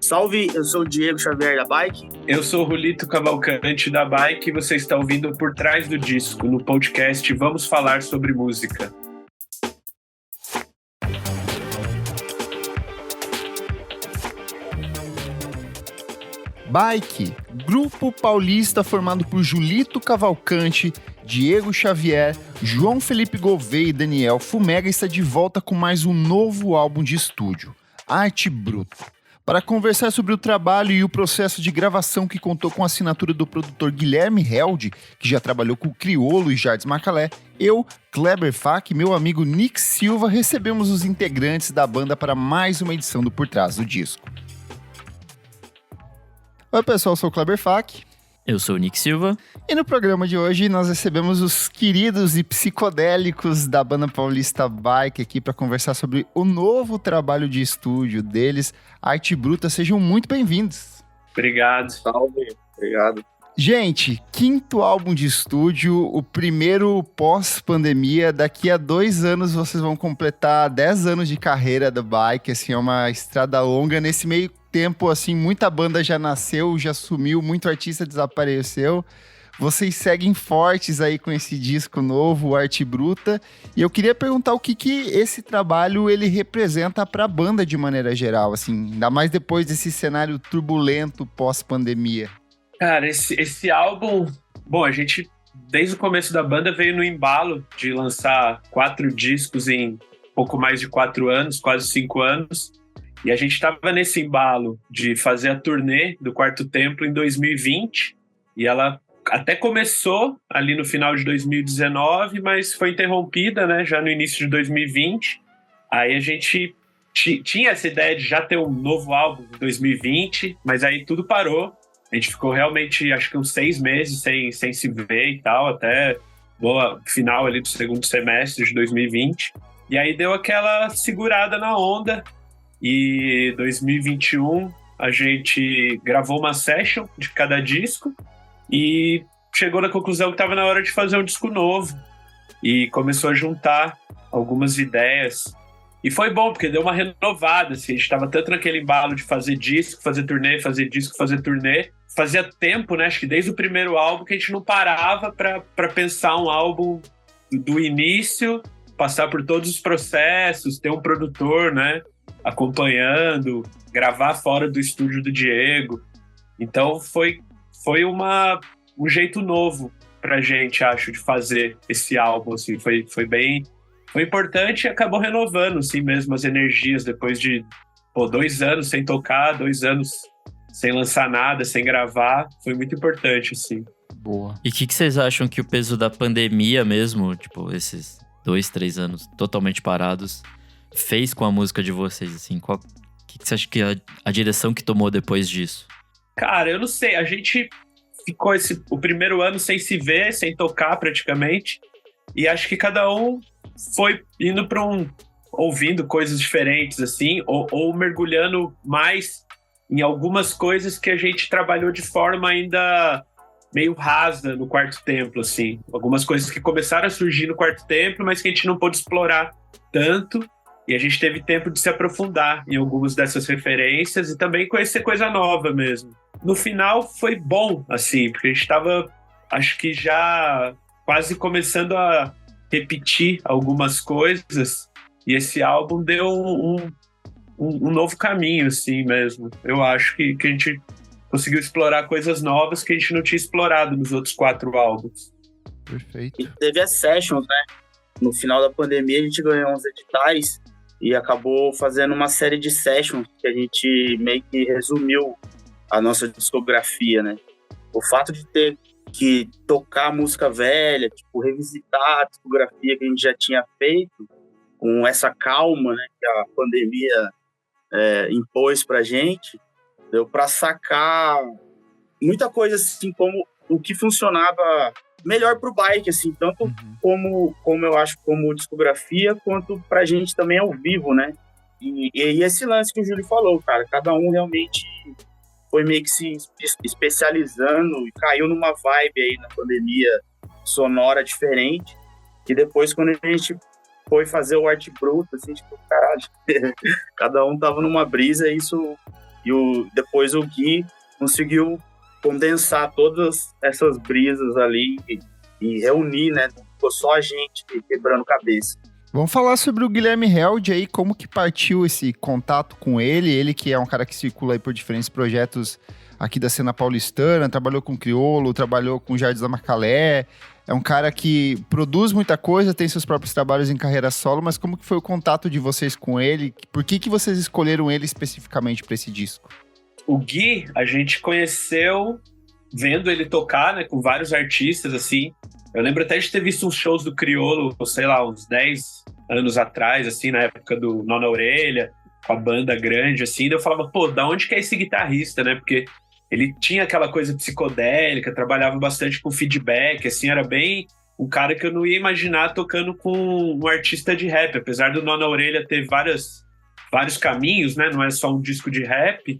Salve, eu sou o Diego Xavier da Bike. Eu sou o Julito Cavalcante da Bike e você está ouvindo Por Trás do Disco, no podcast Vamos Falar Sobre Música. Bike, grupo paulista formado por Julito Cavalcante, Diego Xavier, João Felipe Gouveia e Daniel Fumega está de volta com mais um novo álbum de estúdio, Arte Bruta. Para conversar sobre o trabalho e o processo de gravação que contou com a assinatura do produtor Guilherme Held, que já trabalhou com o Criolo e Jardim Macalé, eu, Kleber Fak e meu amigo Nick Silva recebemos os integrantes da banda para mais uma edição do Por Trás do Disco. Oi pessoal, eu sou o Kleber Fak. Eu sou o Nick Silva. E no programa de hoje nós recebemos os queridos e psicodélicos da banda paulista Bike aqui para conversar sobre o novo trabalho de estúdio deles, Arte Bruta. Sejam muito bem-vindos. Obrigado. Salve, obrigado. Gente, 5º álbum de estúdio, o primeiro pós-pandemia. Daqui a 2 anos vocês vão completar 10 anos de carreira da Bike, assim, é uma estrada longa. Nesse meio tempo, assim, muita banda já nasceu, já sumiu, muito artista desapareceu. Vocês seguem fortes aí com esse disco novo, Arte Bruta. E eu queria perguntar o que esse trabalho ele representa para a banda de maneira geral, assim, ainda mais depois desse cenário turbulento pós-pandemia. Cara, esse álbum... Bom, a gente, desde o começo da banda, veio no embalo de lançar 4 discos em pouco mais de 4 anos, quase 5 anos. E a gente estava nesse embalo de fazer a turnê do Quarto Templo em 2020. E ela até começou ali no final de 2019, mas foi interrompida, né, já no início de 2020. Aí a gente tinha essa ideia de já ter um novo álbum em 2020, mas aí tudo parou. A gente ficou realmente, acho que uns 6 meses sem se ver e tal, até boa final ali do segundo semestre de 2020. E aí deu aquela segurada na onda. E 2021 a gente gravou uma session de cada disco e chegou na conclusão que estava na hora de fazer um disco novo. E começou a juntar algumas ideias. E foi bom, porque deu uma renovada, assim. A gente estava tanto naquele embalo de fazer disco, fazer turnê, fazer disco, fazer turnê. Fazia tempo, né? Acho que desde o primeiro álbum que a gente não parava para pensar um álbum do início, passar por todos os processos, ter um produtor, né, acompanhando, gravar fora do estúdio do Diego. Então foi um jeito novo pra gente, acho, de fazer esse álbum, assim. Foi importante e acabou renovando, assim, mesmo as energias depois de 2 anos sem tocar, 2 anos sem lançar nada, sem gravar. Foi muito importante, assim. Boa. E o que vocês acham que o peso da pandemia mesmo, tipo, esses 2, 3 anos totalmente parados, fez com a música de vocês, assim? O que você acha que a direção que tomou depois disso? Cara, eu não sei. A gente ficou o primeiro ano sem se ver, sem tocar praticamente. E acho que cada um foi indo para ouvindo coisas diferentes, assim, ou mergulhando mais em algumas coisas que a gente trabalhou de forma ainda meio rasa no Quarto Templo, assim. Algumas coisas que começaram a surgir no Quarto Templo, mas que a gente não pôde explorar tanto. E a gente teve tempo de se aprofundar em algumas dessas referências e também conhecer coisa nova mesmo. No final foi bom, assim, porque a gente estava, acho que já quase começando a repetir algumas coisas. E esse álbum deu um novo caminho, assim mesmo. Eu acho que a gente conseguiu explorar coisas novas que a gente não tinha explorado nos outros 4 álbuns. Perfeito. E teve as sessions, né? No final da pandemia a gente ganhou uns editais e acabou fazendo uma série de sessions que a gente meio que resumiu a nossa discografia, né? O fato de ter que tocar música velha, tipo, revisitar a discografia que a gente já tinha feito, com essa calma, né, que a pandemia impôs pra gente, deu pra sacar muita coisa, assim, como o que funcionava melhor pro Bike, assim, tanto como eu acho, como discografia, quanto pra gente também ao vivo, né? E esse lance que o Júlio falou, cara, cada um realmente foi meio que se especializando e caiu numa vibe aí na pandemia sonora diferente, que depois, quando a gente foi fazer o Arte Bruta, assim, tipo, caralho, cada um tava numa brisa e isso Depois o Gui conseguiu condensar todas essas brisas ali e reunir, né? Não ficou só a gente quebrando cabeça. Vamos falar sobre o Guilherme Held aí, como que partiu esse contato com ele que é um cara que circula aí por diferentes projetos aqui da cena paulistana, trabalhou com Criolo, trabalhou com Jardim da Macalé, é um cara que produz muita coisa, tem seus próprios trabalhos em carreira solo, mas como que foi o contato de vocês com ele? Por que vocês escolheram ele especificamente para esse disco? O Gui, a gente conheceu vendo ele tocar, né, com vários artistas, assim. Eu lembro até de ter visto uns shows do Criolo, sei lá, uns 10 anos atrás, assim, na época do Nó na Orelha, com a banda grande, assim. Daí eu falava, pô, da onde que é esse guitarrista, né? Porque ele tinha aquela coisa psicodélica, trabalhava bastante com feedback, assim, era bem um cara que eu não ia imaginar tocando com um artista de rap. Apesar do Nó na Orelha ter vários caminhos, né? Não é só um disco de rap.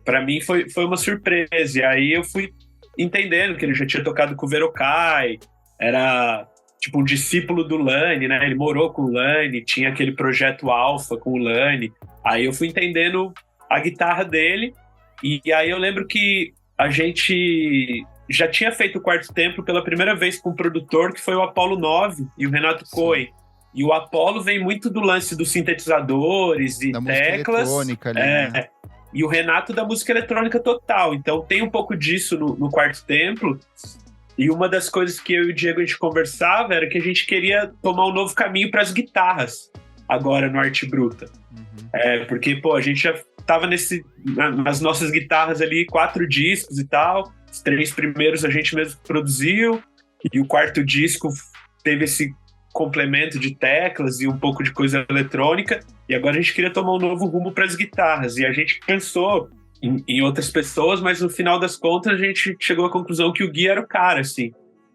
Pra mim foi uma surpresa. E aí eu fui entendendo que ele já tinha tocado com o Verocai, era tipo um discípulo do Lani, né? Ele morou com o Lani, tinha aquele projeto Alpha com o Lani. Aí eu fui entendendo a guitarra dele. E aí eu lembro que a gente já tinha feito o Quarto Templo pela primeira vez com um produtor, que foi o Apollo 9 e o Renato Cohen. E o Apollo vem muito do lance dos sintetizadores e da teclas. Música eletrônica ali, né? E o Renato da música eletrônica total. Então tem um pouco disso no Quarto Templo. E uma das coisas que eu e o Diego a gente conversava era que a gente queria tomar um novo caminho para as guitarras agora no Arte Bruta. Porque, pô, a gente já tava nas nossas guitarras ali 4 discos e tal. Os 3 primeiros a gente mesmo produziu. E o 4º disco teve esse complemento de teclas e um pouco de coisa eletrônica. E agora a gente queria tomar um novo rumo para as guitarras. E a gente pensou em outras pessoas, mas no final das contas a gente chegou à conclusão que o Gui era o cara, assim.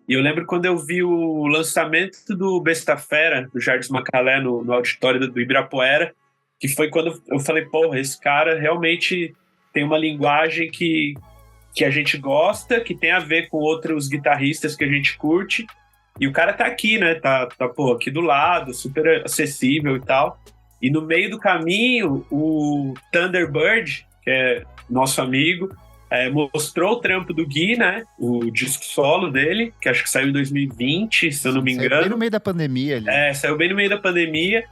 E eu lembro quando eu vi o lançamento do Besta Fera, do Jardim Macalé, no auditório do Ibirapuera, que foi quando eu falei, porra, esse cara realmente tem uma linguagem que a gente gosta, que tem a ver com outros guitarristas que a gente curte. E o cara tá aqui, né? Tá aqui do lado, super acessível e tal. E no meio do caminho, o Thunderbird, que é nosso amigo, mostrou o trampo do Gui, né? O disco solo dele, que acho que saiu em 2020, se eu não me engano. Saiu bem no meio da pandemia ali. Saiu bem no meio da pandemia,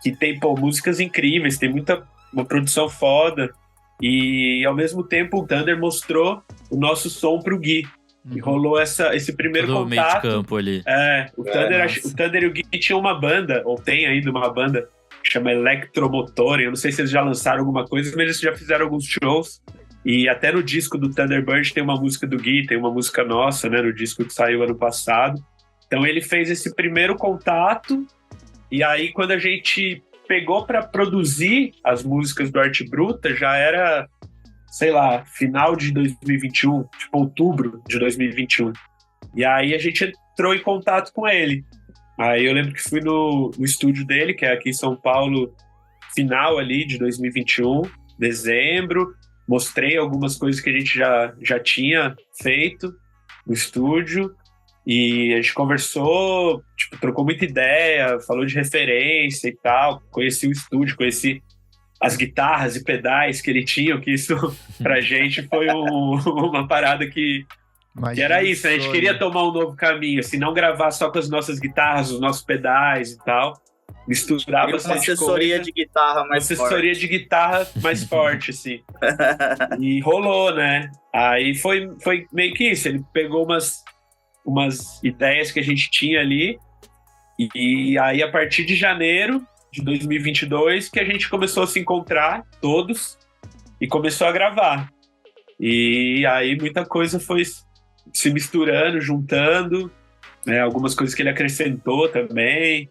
que tem, músicas incríveis, tem uma produção foda. E, ao mesmo tempo, o Thunder mostrou o nosso som pro Gui. E rolou esse primeiro todo contato. meio de campo ali. O Thunder e o Gui tinham uma banda, ou tem ainda uma banda, que chama Electromotor. Eu não sei se eles já lançaram alguma coisa, mas eles já fizeram alguns shows. E até no disco do Thunderbird tem uma música do Gui, tem uma música nossa, né, no disco que saiu ano passado. Então ele fez esse primeiro contato, e aí quando a gente pegou para produzir as músicas do Arte Bruta, já era, sei lá, final de 2021, tipo outubro de 2021. E aí a gente entrou em contato com ele. Aí eu lembro que fui no estúdio dele, que é aqui em São Paulo, final ali de 2021, dezembro. Mostrei algumas coisas que a gente já tinha feito no estúdio. E a gente conversou, trocou muita ideia, falou de referência e tal. Conheci o estúdio, conheci as guitarras e pedais que ele tinha, que isso pra gente foi uma parada que era isso, né? A gente queria tomar um novo caminho, assim, não gravar só com as nossas guitarras, os nossos pedais e tal. Misturar bastante uma assessoria de guitarra mais forte. Assessoria de guitarra mais forte, assim. E rolou, né? Aí foi meio que isso. Ele pegou umas ideias que a gente tinha ali. E aí, a partir de janeiro de 2022, que a gente começou a se encontrar, todos, e começou a gravar. E aí, muita coisa foi se misturando, juntando, né? Algumas coisas que ele acrescentou também.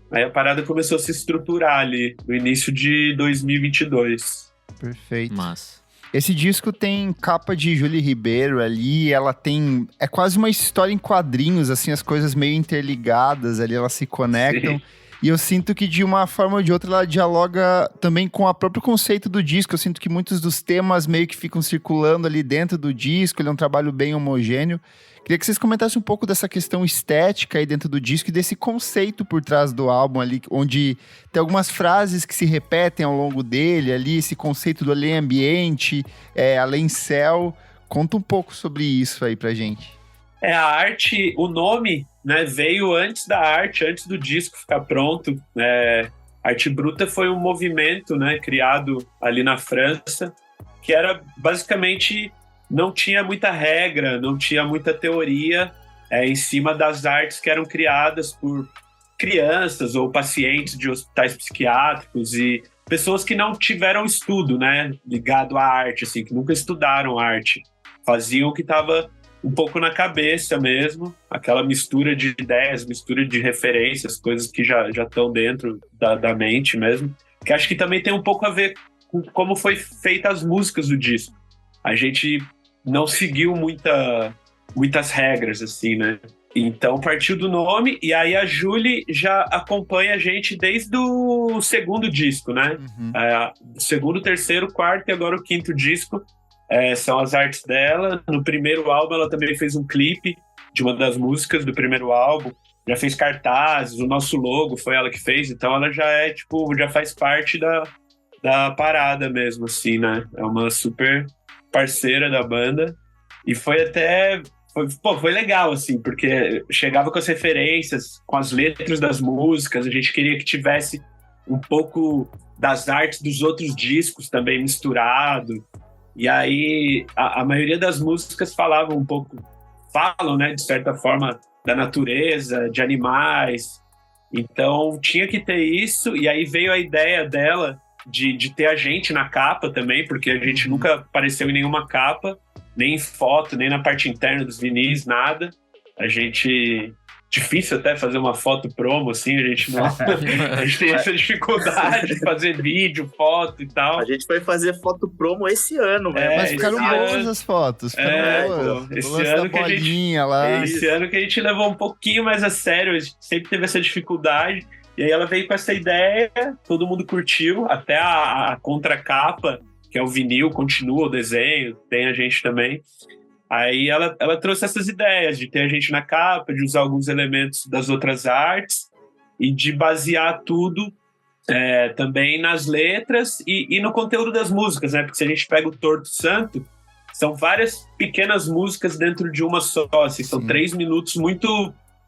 Aí a parada começou a se estruturar ali, no início de 2022. Perfeito. Massa. Esse disco tem capa de Julie Ribeiro ali, ela tem... É quase uma história em quadrinhos, assim, as coisas meio interligadas ali, elas se conectam. Sim. E eu sinto que de uma forma ou de outra ela dialoga também com o próprio conceito do disco. Eu sinto que muitos dos temas meio que ficam circulando ali dentro do disco, ele é um trabalho bem homogêneo. Queria que vocês comentassem um pouco dessa questão estética aí dentro do disco e desse conceito por trás do álbum ali, onde tem algumas frases que se repetem ao longo dele ali, esse conceito do além ambiente, além céu. Conta um pouco sobre isso aí pra gente. A arte, o nome, né, veio antes da arte, antes do disco ficar pronto. Arte Bruta foi um movimento, né, criado ali na França, que era basicamente... não tinha muita regra, não tinha muita teoria em cima das artes que eram criadas por crianças ou pacientes de hospitais psiquiátricos e pessoas que não tiveram estudo, né, ligado à arte, assim, que nunca estudaram arte. Faziam o que estava um pouco na cabeça mesmo, aquela mistura de ideias, mistura de referências, coisas que já estão dentro da mente mesmo, que acho que também tem um pouco a ver com como foi feita as músicas do disco. A gente não seguiu muitas regras, assim, né? Então, partiu do nome, e aí a Julie já acompanha a gente desde o segundo disco, né? Segundo, terceiro, quarto e agora o quinto disco são as artes dela. No primeiro álbum, ela também fez um clipe de uma das músicas do primeiro álbum, já fez cartazes, o nosso logo foi ela que fez, então ela já já faz parte da parada mesmo, assim, né? É uma super parceira da banda, e foi legal, assim, porque chegava com as referências, com as letras das músicas, a gente queria que tivesse um pouco das artes dos outros discos também misturado, e aí a maioria das músicas falam, né, de certa forma, da natureza, de animais, então tinha que ter isso, e aí veio a ideia dela de ter a gente na capa também, porque a gente nunca apareceu em nenhuma capa, nem em foto, nem na parte interna dos vinis, nada. A gente... Difícil até fazer uma foto promo, assim, a gente tem essa dificuldade de fazer vídeo, foto e tal. A gente foi fazer foto promo esse ano, mas ficaram boas as fotos, ficaram boas. Esse ano que esse ano que a gente levou um pouquinho mais a sério, a gente sempre teve essa dificuldade. E aí ela veio com essa ideia, todo mundo curtiu, até a contracapa, que é o vinil, continua o desenho, tem a gente também. Aí ela trouxe essas ideias de ter a gente na capa, de usar alguns elementos das outras artes e de basear tudo também nas letras e no conteúdo das músicas, né? Porque se a gente pega o Torto Santo, são várias pequenas músicas dentro de uma só, assim, são 3 minutos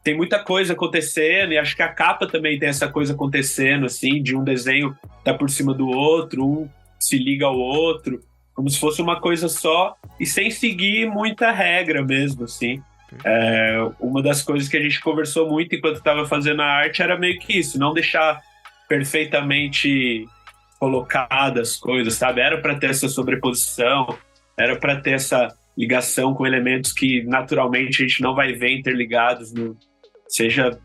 tem muita coisa acontecendo, e acho que a capa também tem essa coisa acontecendo, assim, de um desenho tá por cima do outro, um se liga ao outro, como se fosse uma coisa só, e sem seguir muita regra mesmo, assim. Uma das coisas que a gente conversou muito enquanto estava fazendo a arte era meio que isso, não deixar perfeitamente colocadas as coisas, sabe? Era para ter essa sobreposição, era para ter essa ligação com elementos que naturalmente a gente não vai ver interligados, seja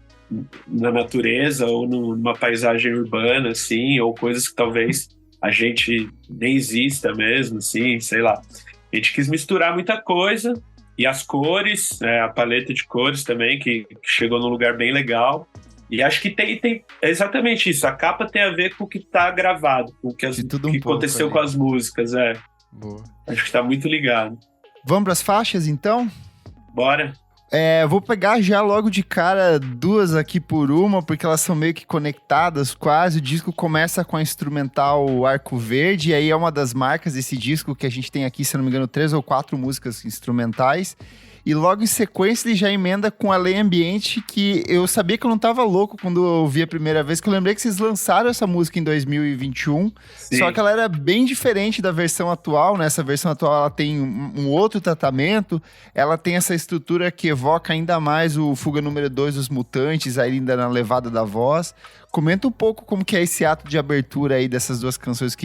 na natureza ou numa paisagem urbana, assim, ou coisas que talvez a gente nem exista mesmo, assim, sei lá. A gente quis misturar muita coisa, e as cores, a paleta de cores também, que chegou num lugar bem legal. E acho que tem exatamente isso, a capa tem a ver com o que tá gravado, com o que aconteceu com as músicas, Boa. Acho que tá muito ligado. Vamos pras faixas, então? Bora. Vou pegar já logo de cara 2 aqui por uma, porque elas são meio que conectadas quase. O disco começa com a instrumental Arco Verde, e aí é uma das marcas desse disco que a gente tem aqui, se não me engano, 3 ou 4 músicas instrumentais. E logo em sequência ele já emenda com a Lei Ambiente, que eu sabia que eu não tava louco quando eu ouvi a primeira vez, que eu lembrei que vocês lançaram essa música em 2021, Sim. Só que ela era bem diferente da versão atual, né? Essa versão atual ela tem um outro tratamento, ela tem essa estrutura que evoca ainda mais o Fuga número 2 dos Mutantes, ainda na levada da voz. Comenta um pouco como que é esse ato de abertura aí dessas 2 canções,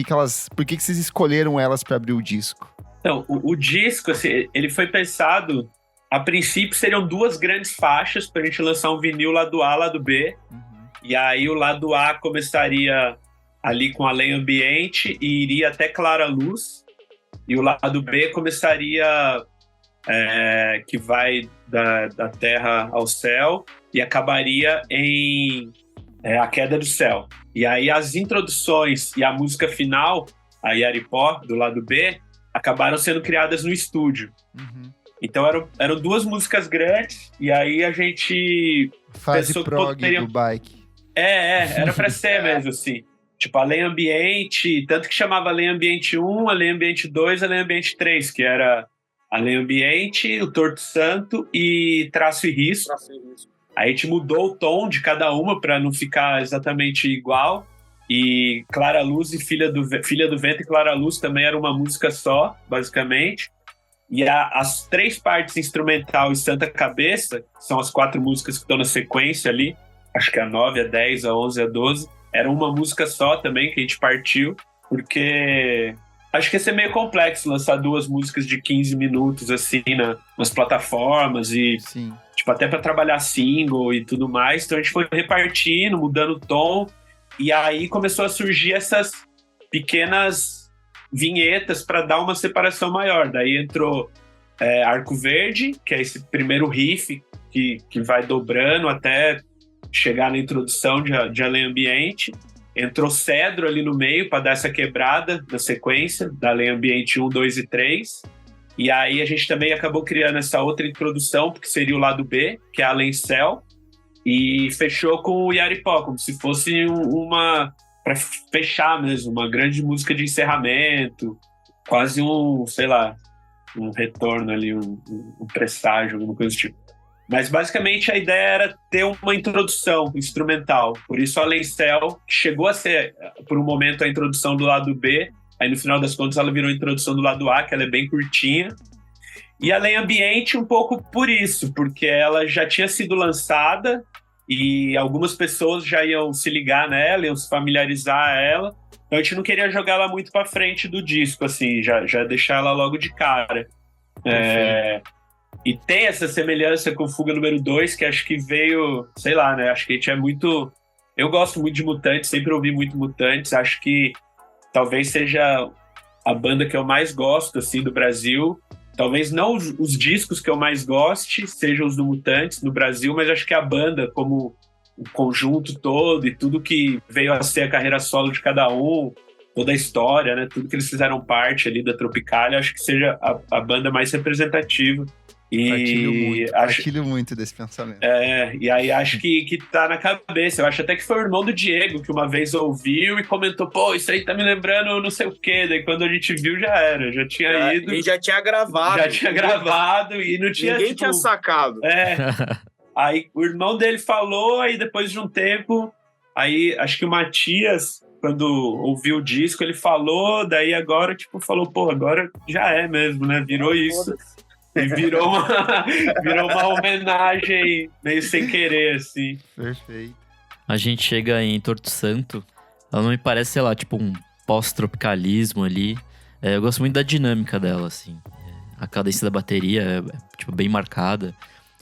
por que vocês escolheram elas para abrir o disco? Então, o disco, assim, ele foi pensado... A princípio seriam 2 grandes faixas para a gente lançar um vinil lado A, lado B. E aí o lado A começaria ali com a Lei Ambiente e iria até Clara Luz. E o lado B começaria que vai da terra ao céu e acabaria em A Queda do Céu. E aí as introduções e a música final, a Yaripó, do lado B, acabaram sendo criadas no estúdio. Uhum. Então eram duas músicas grandes, e aí a gente Fase pensou que prog poderia... do bike. era pra ser mesmo, assim. Tipo, a Lei Ambiente, tanto que chamava Lei Ambiente 1, a Lei Ambiente 2, a Lei Ambiente 3, que era a Lei Ambiente, o Torto Santo e Traço e Risco. Aí a gente mudou o tom de cada uma para não ficar exatamente igual. E Clara Luz e Filha do Vento e Clara Luz também era uma música só, basicamente. E as três partes, instrumental e Santa Cabeça, são as 4 músicas que estão na sequência ali, acho que a 9, a 10, a 11, a 12, era uma música só também que a gente partiu, porque acho que ia ser meio complexo lançar 2 músicas de 15 minutos assim nas plataformas e Sim. tipo, até para trabalhar single e tudo mais. Então a gente foi repartindo, mudando o tom, e aí começou a surgir essas pequenas vinhetas para dar uma separação maior. Daí entrou Arco Verde, que é esse primeiro riff que vai dobrando até chegar na introdução de Além Ambiente. Entrou Cedro ali no meio para dar essa quebrada na sequência da Além Ambiente 1, 2 e 3. E aí a gente também acabou criando essa outra introdução, porque seria o lado B, que é Além Céu, e fechou com o Yaripó, como se fosse uma... para fechar mesmo, uma grande música de encerramento, quase um, sei lá, um retorno ali, um presságio, alguma coisa do tipo. Mas basicamente a ideia era ter uma introdução instrumental, por isso Além Céu, que chegou a ser por um momento a introdução do lado B, aí no final das contas ela virou a introdução do lado A, que ela é bem curtinha. E Além Ambiente um pouco por isso, porque ela já tinha sido lançada e algumas pessoas já iam se ligar nela, iam se familiarizar a ela. Então a gente não queria jogar ela muito para frente do disco, assim, já deixar ela logo de cara. E tem essa semelhança com Fuga número 2, que acho que veio, sei lá, né? Acho que a gente é muito... Eu gosto muito de Mutantes, sempre ouvi muito Mutantes. Acho que talvez seja a banda que eu mais gosto, assim, do Brasil. Talvez não os discos que eu mais goste sejam os do Mutantes no Brasil, mas acho que a banda, como o conjunto todo e tudo que veio a ser a carreira solo de cada um, toda a história, né? Tudo que eles fizeram parte ali da Tropicália, acho que seja a banda mais representativa. E partilho muito desse pensamento. E aí acho que tá na cabeça. Eu acho até que foi o irmão do Diego que uma vez ouviu e comentou, pô, isso aí tá me lembrando não sei o quê. Daí quando a gente viu já era, já tinha ido. E já tinha gravado. Já tinha gravado e não tinha... Ninguém tinha sacado. Aí o irmão dele falou, aí depois de um tempo, aí acho que o Matias, quando ouviu o disco, ele falou, daí agora, tipo, falou, pô, agora já é mesmo, né? Virou isso. E virou uma homenagem meio sem querer, assim. Perfeito. A gente chega em Torto Santo, ela não me parece, sei lá, tipo um pós-tropicalismo ali. Eu gosto muito da dinâmica dela, assim. A cadência da bateria é tipo, bem marcada.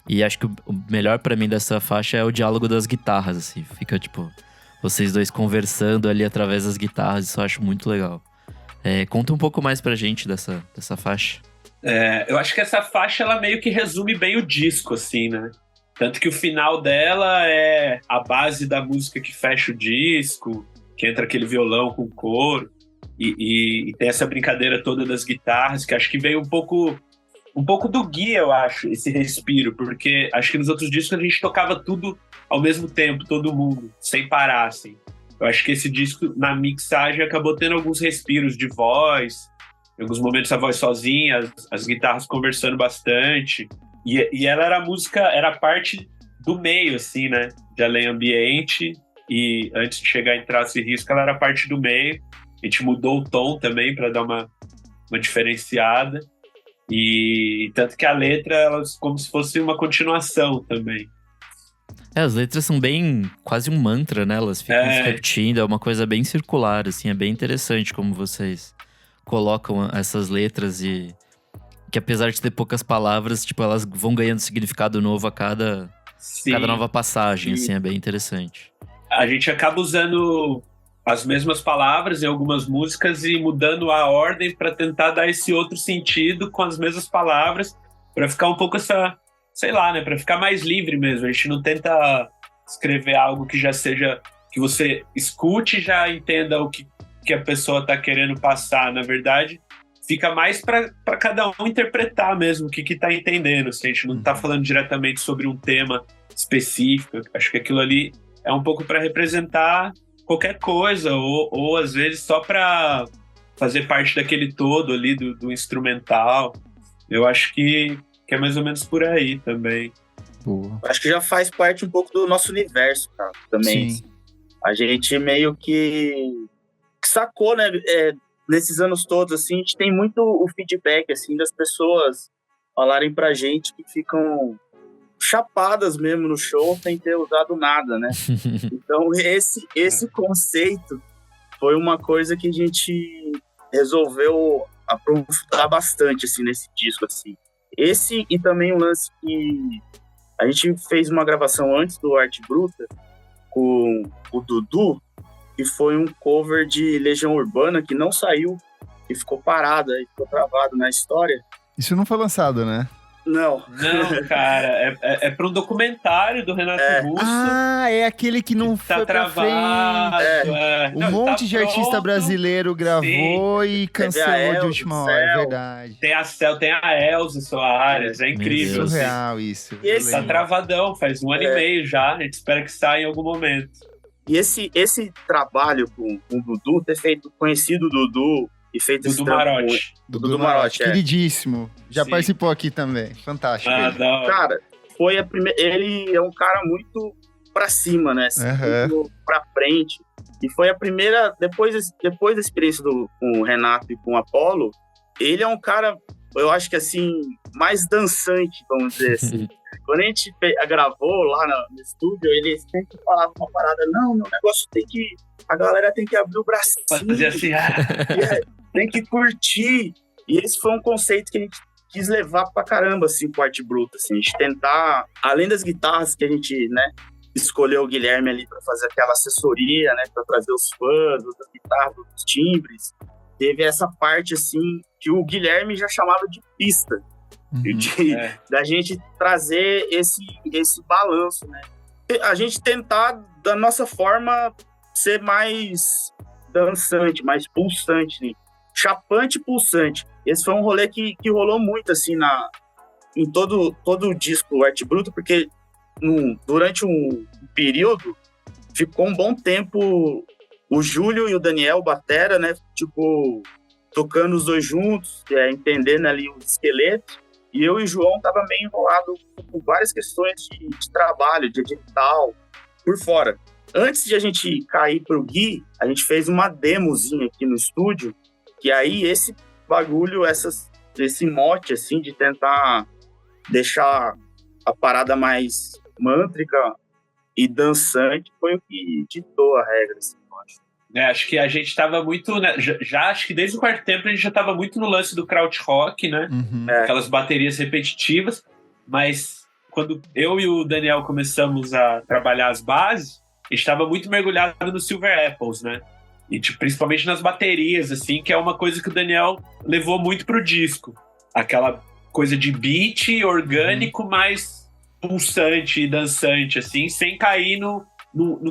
E acho que o melhor pra mim dessa faixa é o diálogo das guitarras, assim. Fica, tipo, vocês dois conversando ali através das guitarras, isso eu acho muito legal. Conta um pouco mais pra gente dessa faixa. Eu acho que essa faixa, ela meio que resume bem o disco, assim, né? Tanto que o final dela é a base da música que fecha o disco, que entra aquele violão com coro, e tem essa brincadeira toda das guitarras, que acho que veio um pouco do guia, eu acho, esse respiro, porque acho que nos outros discos a gente tocava tudo ao mesmo tempo, todo mundo, sem parar, assim. Eu acho que esse disco, na mixagem, acabou tendo alguns respiros de voz, em alguns momentos a voz sozinha, as guitarras conversando bastante. E ela era parte do meio, assim, né? De Além Ambiente. E antes de chegar em Traço e Risco, ela era parte do meio. A gente mudou o tom também para dar uma diferenciada. E tanto que a letra, ela como se fosse uma continuação também. As letras são bem... quase um mantra, né? Elas ficam se repetindo. É uma coisa bem circular, assim. É bem interessante como vocês colocam essas letras e que apesar de ter poucas palavras, tipo, elas vão ganhando significado novo a cada nova passagem, assim, é bem interessante. A gente acaba usando as mesmas palavras em algumas músicas e mudando a ordem para tentar dar esse outro sentido com as mesmas palavras, para ficar um pouco essa, sei lá, né, para ficar mais livre mesmo. A gente não tenta escrever algo que já seja, que você escute e já entenda o que a pessoa está querendo passar. Na verdade, fica mais para cada um interpretar mesmo o que está entendendo. Se a gente não está falando diretamente sobre um tema específico, acho que aquilo ali é um pouco para representar qualquer coisa, ou às vezes só para fazer parte daquele todo ali do instrumental. Eu acho que é mais ou menos por aí também. Boa. Acho que já faz parte um pouco do nosso universo, cara, também. Sim. A gente meio que sacou, né? Nesses anos todos, assim, a gente tem muito o feedback, assim, das pessoas falarem pra gente que ficam chapadas mesmo no show sem ter usado nada, né? Então, esse conceito foi uma coisa que a gente resolveu aprofundar bastante, assim, nesse disco, assim. Esse e também um lance que a gente fez uma gravação antes do Arte Bruta com o Dudu, que foi um cover de Legião Urbana que não saiu e ficou parado, aí ficou travado na história. Isso não foi lançado, né? Não, cara, é para um documentário do Renato Russo. Ah, é aquele que não tá foi travado. pra frente. Não, monte tá de artista pronto. brasileiro gravou e cancelou de Elza, última hora, é verdade. Tem a Elza Soares, é incrível. Deus. Assim. Surreal isso. E esse- eu Tá lembro. travadão, faz 1 ano e meio já. A gente espera que saia em algum momento. E esse trabalho com o Dudu, ter feito conhecido o Dudu e feito esse Dudu trampo com- Marotti. Dudu Marotti, Queridíssimo. Já Sim. participou aqui também. Fantástico. Ah, ele. da hora. Cara, foi a primeira. Ele é um cara muito pra cima, né? Assim, Aham. muito pra frente. E foi a primeira. Depois da experiência com o Renato e com o Apollo, ele é um cara, eu acho que assim, mais dançante, vamos dizer assim. Quando a gente gravou lá no estúdio, ele sempre falava uma parada: não, meu negócio tem que. A galera tem que abrir o bracinho. Fazer assim, Tem que curtir. E esse foi um conceito que a gente quis levar pra caramba, assim, pro Arte Bruta, assim, a gente tentar, além das guitarras que a gente, né, escolheu o Guilherme ali pra fazer aquela assessoria, né, pra trazer os fãs, das guitarras, dos timbres, teve essa parte, assim, que o Guilherme já chamava de pista, da gente trazer esse balanço, né. A gente tentar, da nossa forma, ser mais dançante, mais pulsante, né? Chapante e pulsante. Esse foi um rolê que rolou muito, assim, em todo o disco Arte Bruta, porque durante um período, ficou um bom tempo o Júlio e o Daniel, batera, né, tipo, tocando os dois juntos, entendendo ali o esqueleto, e eu e o João tava meio enrolado com várias questões de trabalho, de edital, por fora. Antes de a gente cair pro Gui, a gente fez uma demozinha aqui no estúdio, que aí esse bagulho, esse mote, assim, de tentar deixar a parada mais mântrica e dançante, foi o que ditou a regra, assim, eu acho. Acho que a gente tava muito, né, já acho que desde o quarto tempo a gente já tava muito no lance do krautrock, né? Aquelas baterias repetitivas, mas quando eu e o Daniel começamos a trabalhar as bases, a gente tava muito mergulhado no Silver Apples, né? E tipo, principalmente nas baterias, assim, que é uma coisa que o Daniel levou muito pro disco. Aquela coisa de beat orgânico, mais pulsante e dançante, assim, sem cair no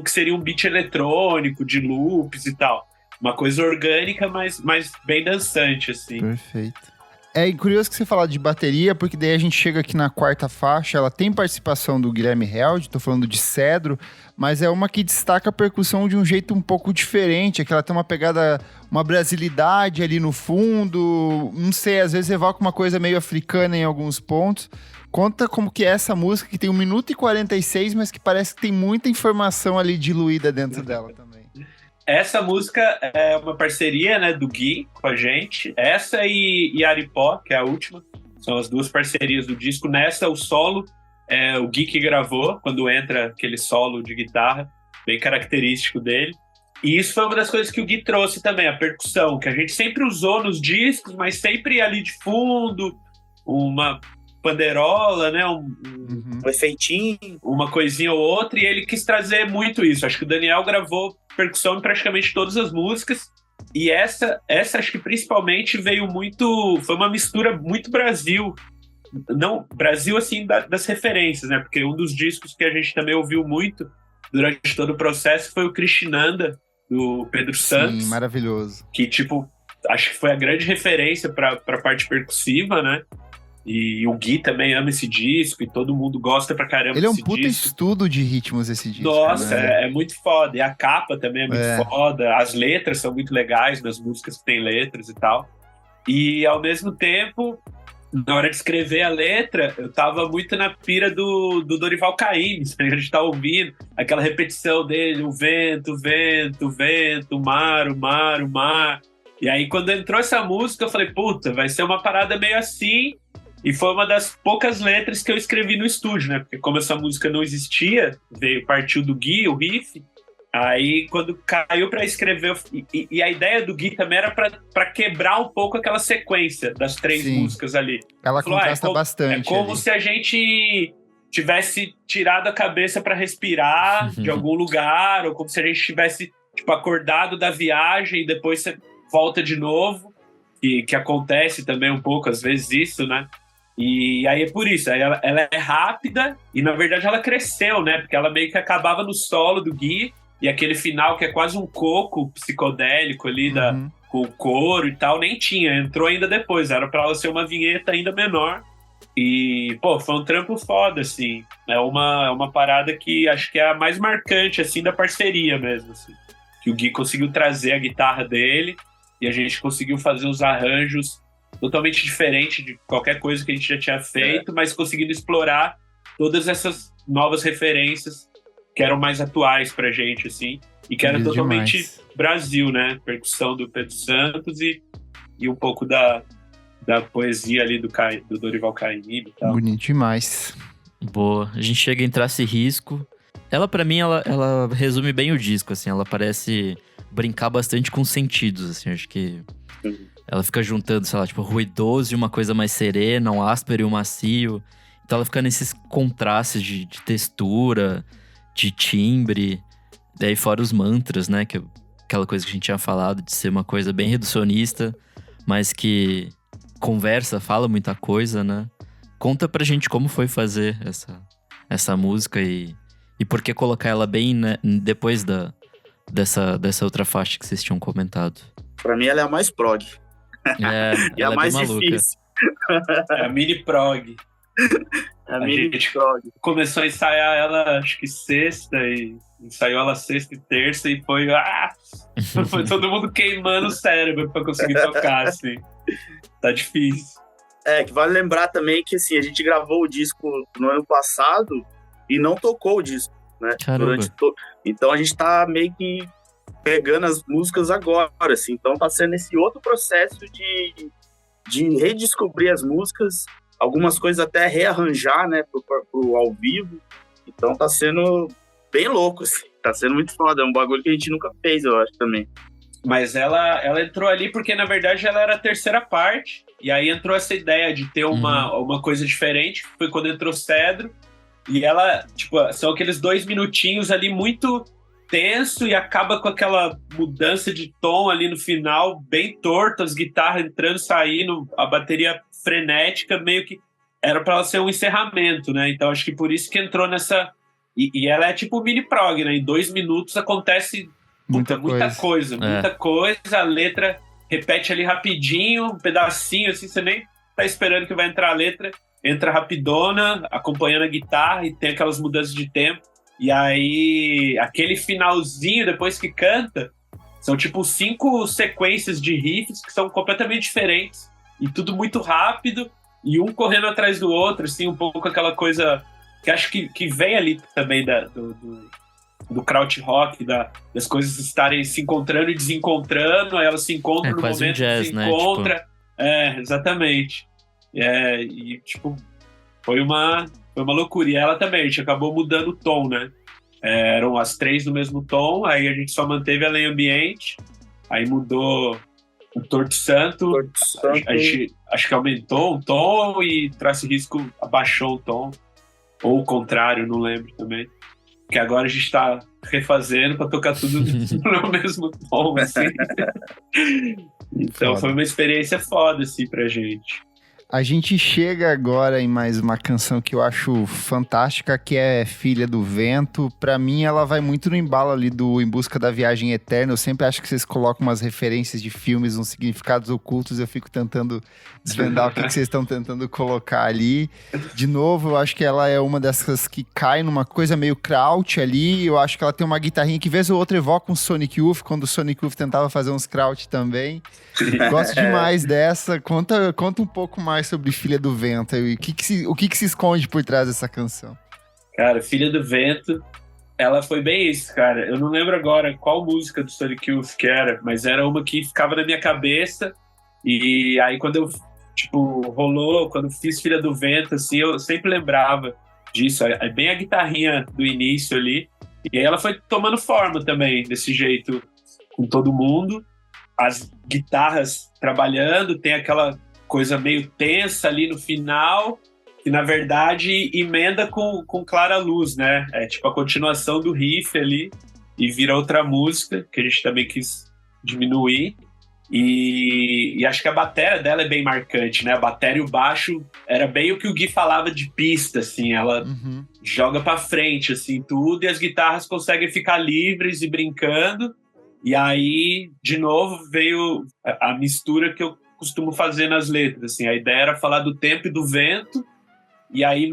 que seria um beat eletrônico, de loops e tal. Uma coisa orgânica, mas bem dançante, assim. Perfeito. É curioso que você fala de bateria, porque daí a gente chega aqui na quarta faixa, ela tem participação do Guilherme Held, tô falando de Cedro, mas é uma que destaca a percussão de um jeito um pouco diferente, é que ela tem uma pegada, uma brasilidade ali no fundo, não sei, às vezes evoca uma coisa meio africana em alguns pontos. Conta como que é essa música, que tem 1 minuto e 46, mas que parece que tem muita informação ali diluída dentro dela também. Essa música é uma parceria, né, do Gui com a gente. Essa e Aripó, que é a última. São as duas parcerias do disco. Nessa, o solo é o Gui que gravou, quando entra aquele solo de guitarra, bem característico dele. E isso foi uma das coisas que o Gui trouxe também, a percussão, que a gente sempre usou nos discos, mas sempre ali de fundo, uma panderola, né, um efeitinho, uma coisinha ou outra, e ele quis trazer muito isso. Acho que o Daniel gravou percussão em praticamente todas as músicas, e essa acho que principalmente veio muito, foi uma mistura muito Brasil, não Brasil assim das referências, né, porque um dos discos que a gente também ouviu muito durante todo o processo foi o Krishnanda, do Pedro Santos. Sim, maravilhoso. Que, tipo, acho que foi a grande referência pra parte percussiva, né? E o Gui também ama esse disco, e todo mundo gosta pra caramba Ele é um desse puta disco. estudo de ritmos esse disco. Nossa, né? é muito foda. E a capa também é muito foda. As letras são muito legais, das músicas que tem letras e tal. E, ao mesmo tempo, na hora de escrever a letra, eu tava muito na pira do Dorival Caymmi. A gente tá ouvindo aquela repetição dele, o vento, vento, vento, o mar, o mar, o mar. E aí, quando entrou essa música, eu falei, puta, vai ser uma parada meio assim. E foi uma das poucas letras que eu escrevi no estúdio, né? Porque como essa música não existia, partiu do Gui, o riff. Aí, quando caiu pra escrever... E a ideia do Gui também era pra quebrar um pouco aquela sequência das 3 músicas ali. Ela contrasta bastante. É como se a gente tivesse tirado a cabeça pra respirar de algum lugar, ou como se a gente tivesse, tipo, acordado da viagem e depois você volta de novo. Que acontece também um pouco, às vezes, isso, né? E aí é por isso, aí ela é rápida e, na verdade, ela cresceu, né? Porque ela meio que acabava no solo do Gui e aquele final que é quase um coco psicodélico ali com o coro e tal, nem tinha, entrou ainda depois, era pra ela ser uma vinheta ainda menor. E, pô, foi um trampo foda, assim. É uma parada que acho que é a mais marcante, assim, da parceria mesmo, assim. Que o Gui conseguiu trazer a guitarra dele e a gente conseguiu fazer os arranjos totalmente diferente de qualquer coisa que a gente já tinha feito, mas conseguindo explorar todas essas novas referências que eram mais atuais pra gente, assim, e que era totalmente Brasil, né? Percussão do Pedro Santos e um pouco da poesia ali do Dorival Caymmi e tal. Bonito demais. Boa. A gente chega em Trace Risco. Ela, pra mim, ela resume bem o disco, assim. Ela parece brincar bastante com sentidos, assim. Acho que ela fica juntando, sei lá, tipo, ruidoso e uma coisa mais serena, um áspero e um macio. Então ela fica nesses contrastes de textura, de timbre. Daí fora os mantras, né? Que aquela coisa que a gente tinha falado, de ser uma coisa bem reducionista, mas que conversa, fala muita coisa, né? Conta pra gente como foi fazer essa música e por que colocar ela bem, né, depois dessa outra faixa que vocês tinham comentado. Pra mim ela é a mais prog. E a mais difícil. É a mini prog. A gente prog. Começou a ensaiar ela, acho que sexta, e ensaiou ela sexta e terça, e foi todo mundo queimando o cérebro pra conseguir tocar, assim. Tá difícil. Que vale lembrar também que, assim, a gente gravou o disco no ano passado e não tocou o disco, né? Então a gente tá meio que pegando as músicas agora, assim. Então tá sendo esse outro processo de redescobrir as músicas, algumas coisas até rearranjar, né, pro ao vivo. Então tá sendo bem louco, assim. Tá sendo muito foda, é um bagulho que a gente nunca fez, eu acho, também. Mas ela entrou ali porque, na verdade, ela era a terceira parte, e aí entrou essa ideia de ter uma coisa diferente, que foi quando entrou Cedro, e ela, tipo, são aqueles 2 minutinhos ali muito tenso e acaba com aquela mudança de tom ali no final, bem torto, as guitarras entrando, saindo, a bateria frenética, meio que era pra ela ser um encerramento, né? Então acho que por isso que entrou nessa... E ela é tipo mini prog, né? Em 2 minutos acontece muita coisa, a letra repete ali rapidinho, um pedacinho, assim, você nem tá esperando que vai entrar a letra, entra rapidona, acompanhando a guitarra e tem aquelas mudanças de tempo. E aí, aquele finalzinho, depois que canta, são tipo 5 sequências de riffs que são completamente diferentes. E tudo muito rápido, e um correndo atrás do outro, assim, um pouco aquela coisa que acho que vem ali também do krautrock, das coisas estarem se encontrando e desencontrando, aí elas se encontram no momento jazz, que se encontra. Né? Tipo... Exatamente. E, tipo, foi uma loucura. E ela também, a gente acabou mudando o tom, né? Eram as 3 no mesmo tom, aí a gente só manteve ela em ambiente, aí mudou o Torto Santo, a gente acho que aumentou um tom e Trace Risco abaixou o tom, ou o contrário, não lembro também. Que agora a gente tá refazendo pra tocar tudo no mesmo tom, assim. Então foi uma experiência foda, assim, pra gente. A gente chega agora em mais uma canção que eu acho fantástica, que é Filha do Vento. Pra mim, ela vai muito no embalo ali do Em Busca da Viagem Eterna. Eu sempre acho que vocês colocam umas referências de filmes, uns significados ocultos. Eu fico tentando desvendar o que vocês estão tentando colocar ali. De novo, eu acho que ela é uma dessas que cai numa coisa meio kraut ali. Eu acho que ela tem uma guitarrinha que, vez ou outra, evoca um Sonic Youth, quando o Sonic Youth tentava fazer uns kraut também. Gosto demais dessa. Conta um pouco mais sobre Filha do Vento. E o que se esconde por trás dessa canção? Cara, Filha do Vento, ela foi bem isso, cara. Eu não lembro agora qual música do Sonic Youth que era, mas era uma que ficava na minha cabeça. E aí quando eu, rolou, quando eu fiz Filha do Vento, assim, eu sempre lembrava disso. É bem a guitarrinha do início ali. E aí ela foi tomando forma também, desse jeito, com todo mundo. As guitarras trabalhando, tem aquela coisa meio tensa ali no final, que na verdade emenda com Clara Luz, né? É tipo a continuação do riff ali e vira outra música, que a gente também quis diminuir. E acho que a bateria dela é bem marcante, né? A bateria e o baixo era bem o que o Gui falava de pista, assim, ela joga pra frente, assim, tudo, e as guitarras conseguem ficar livres e brincando. E aí, de novo, veio a mistura que eu costumo fazer nas letras, assim. A ideia era falar do tempo e do vento, e aí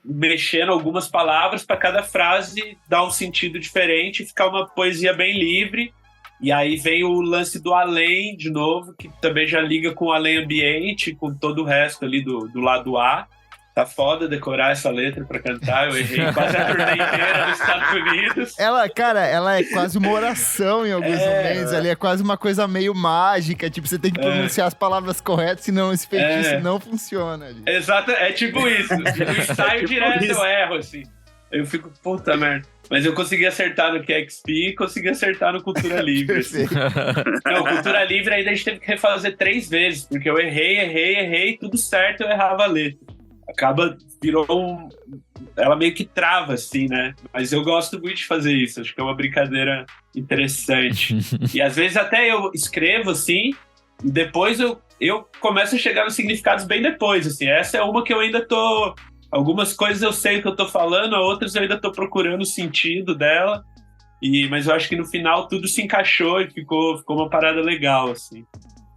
mexendo algumas palavras para cada frase dar um sentido diferente e ficar uma poesia bem livre. E aí vem o lance do além, de novo, que também já liga com o além ambiente, com todo o resto ali do lado A. Tá foda decorar essa letra pra cantar, eu errei quase a turnê inteira nos Estados Unidos. Ela é quase uma oração em alguns momentos, ali é quase uma coisa meio mágica, tipo, você tem que pronunciar as palavras corretas, senão esse feitiço não funciona. Ali. Exato, é tipo isso, no ensaio tipo direto isso. Eu erro, assim. Eu fico, puta merda. Mas eu consegui acertar no QXP e consegui acertar no Cultura Livre. Assim. Não, Cultura Livre ainda a gente teve que refazer 3 vezes, porque eu errei, tudo certo, eu errava a letra. Virou ela meio que trava, assim, né? Mas eu gosto muito de fazer isso, acho que é uma brincadeira interessante. E às vezes até eu escrevo, assim, e depois eu começo a chegar nos significados bem depois, assim. Essa é uma que eu ainda tô... Algumas coisas eu sei o que eu tô falando, outras eu ainda tô procurando o sentido dela, mas eu acho que no final tudo se encaixou e ficou uma parada legal, assim.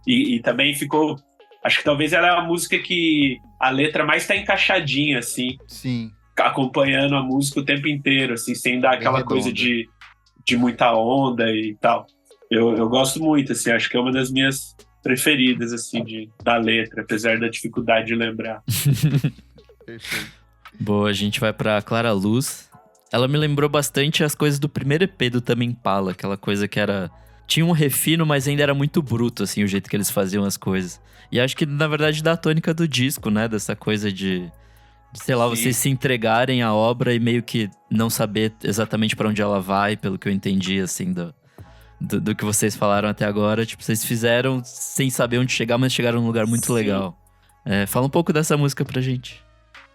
E também ficou... Acho que talvez ela é a música que a letra mais tá encaixadinha, assim. Sim. Acompanhando a música o tempo inteiro, assim, sem dar aquela coisa de muita onda e tal. Eu gosto muito, assim, acho que é uma das minhas preferidas, assim, da letra, apesar da dificuldade de lembrar. Perfeito. Boa, a gente vai pra Clara Luz. Ela me lembrou bastante as coisas do primeiro EP do Tame Impala, aquela coisa que era... Tinha um refino, mas ainda era muito bruto, assim, o jeito que eles faziam as coisas. E acho que, na verdade, dá a tônica do disco, né? Dessa coisa de sei lá, vocês se entregarem à obra e meio que não saber exatamente pra onde ela vai, pelo que eu entendi, assim, do que vocês falaram até agora. Tipo, vocês fizeram sem saber onde chegar, mas chegaram num lugar muito legal. Fala um pouco dessa música pra gente.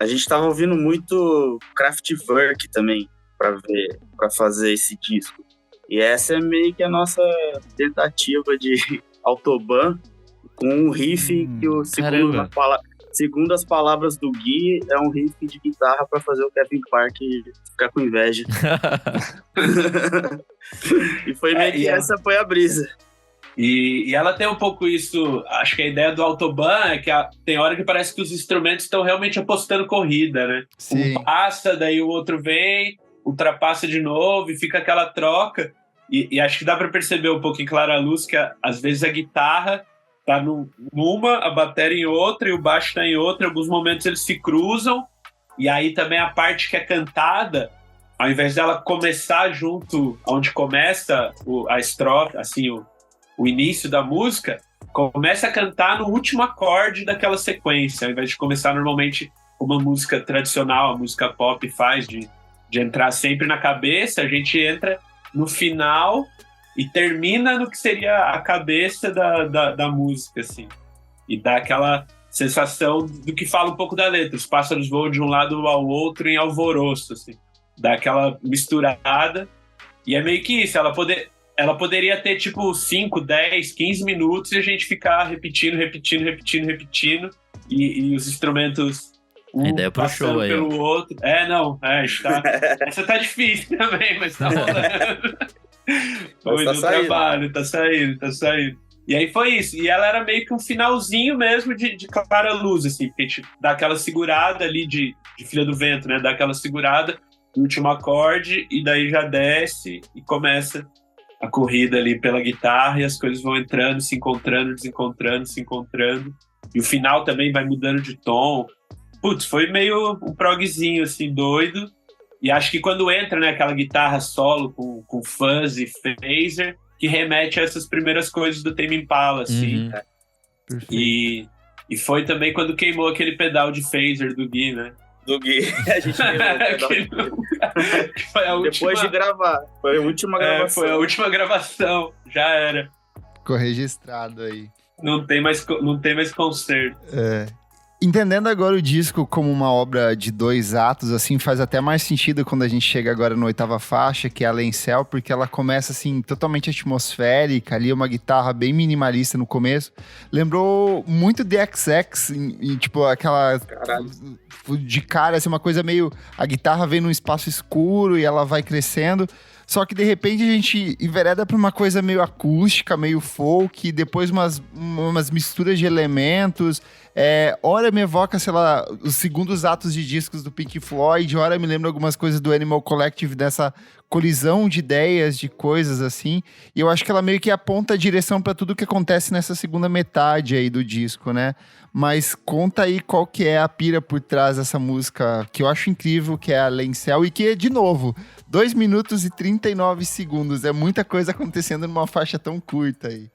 A gente tava ouvindo muito Kraftwerk também, pra fazer esse disco. E essa é meio que a nossa tentativa de Autobahn, com um riff que, segundo as palavras do Gui, é um riff de guitarra pra fazer o Kevin Park ficar com inveja. E foi meio que essa foi a brisa. E ela tem um pouco isso, acho que a ideia do Autobahn é que tem hora que parece que os instrumentos estão realmente apostando corrida, né? Sim. Um passa, daí o outro vem, ultrapassa de novo e fica aquela troca. E acho que dá pra perceber um pouco em Clara Luz que às vezes a guitarra tá numa, a bateria em outra e o baixo tá em outra. Em alguns momentos eles se cruzam. E aí também a parte que é cantada, ao invés dela começar junto onde começa a estrofe, assim, o início da música, começa a cantar no último acorde daquela sequência, ao invés de começar normalmente uma música tradicional, a música pop faz, de entrar sempre na cabeça, a gente entra no final e termina no que seria a cabeça da música, assim. E dá aquela sensação do que fala um pouco da letra. Os pássaros voam de um lado ao outro em alvoroço, assim. Dá aquela misturada. E é meio que isso, ela poderia ter, tipo, 5, 10, 15 minutos e a gente ficar repetindo. e os instrumentos A ideia pro passando show aí, pelo outro. Essa tá difícil também, mas tá rolando. Foi do trabalho, tá saindo. E aí foi isso. E ela era meio que um finalzinho mesmo de clara luz, assim, porque a gente dá aquela segurada ali de Filha do Vento, né? Dá aquela segurada no último acorde e daí já desce e começa a corrida ali pela guitarra e as coisas vão entrando, se encontrando, desencontrando, se encontrando. E o final também vai mudando de tom. Putz, foi meio um progzinho, assim, doido. E acho que quando entra, né, aquela guitarra solo com fuzz e phaser, que remete a essas primeiras coisas do Tame Impala, assim. E foi também quando queimou aquele pedal de phaser do Gui, né? Do Gui. A gente queimou o pedal. Foi a última... Depois de gravar. Foi a última gravação. Foi a última gravação. Já era. Ficou registrado aí. Não tem mais conserto. Entendendo agora o disco como uma obra de 2 atos, assim, faz até mais sentido quando a gente chega agora na 8ª faixa, que é a Lencel, porque ela começa, assim, totalmente atmosférica, ali uma guitarra bem minimalista no começo. Lembrou muito The XX, tipo, aquela... Caralho. De cara, assim, uma coisa meio... A guitarra vem num espaço escuro e ela vai crescendo. Só que, de repente, a gente envereda pra uma coisa meio acústica, meio folk, depois umas misturas de elementos. Ora me evoca, sei lá, os segundos atos de discos do Pink Floyd, ora me lembra algumas coisas do Animal Collective, dessa colisão de ideias, de coisas assim. E eu acho que ela meio que aponta a direção pra tudo que acontece nessa segunda metade aí do disco, né? Mas conta aí qual que é a pira por trás dessa música, que eu acho incrível, que é a Lencel, e que, de novo, 2 minutos e 39 segundos. É muita coisa acontecendo numa faixa tão curta aí.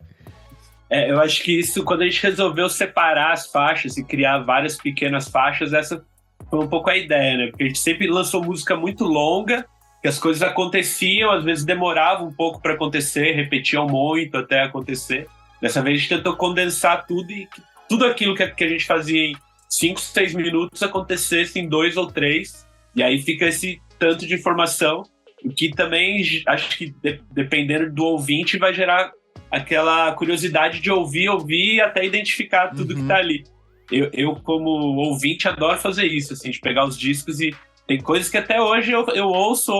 Eu acho que isso, quando a gente resolveu separar as faixas e criar várias pequenas faixas, essa foi um pouco a ideia, né? Porque a gente sempre lançou música muito longa, que as coisas aconteciam, às vezes demoravam um pouco para acontecer, repetiam muito até acontecer. Dessa vez a gente tentou condensar tudo e que tudo aquilo que a gente fazia em 5, 6 minutos acontecesse em 2 ou 3, e aí fica esse tanto de informação, o que também acho que dependendo do ouvinte vai gerar aquela curiosidade de ouvir até identificar tudo que tá ali. Eu como ouvinte adoro fazer isso, assim, de pegar os discos e tem coisas que até hoje eu ouço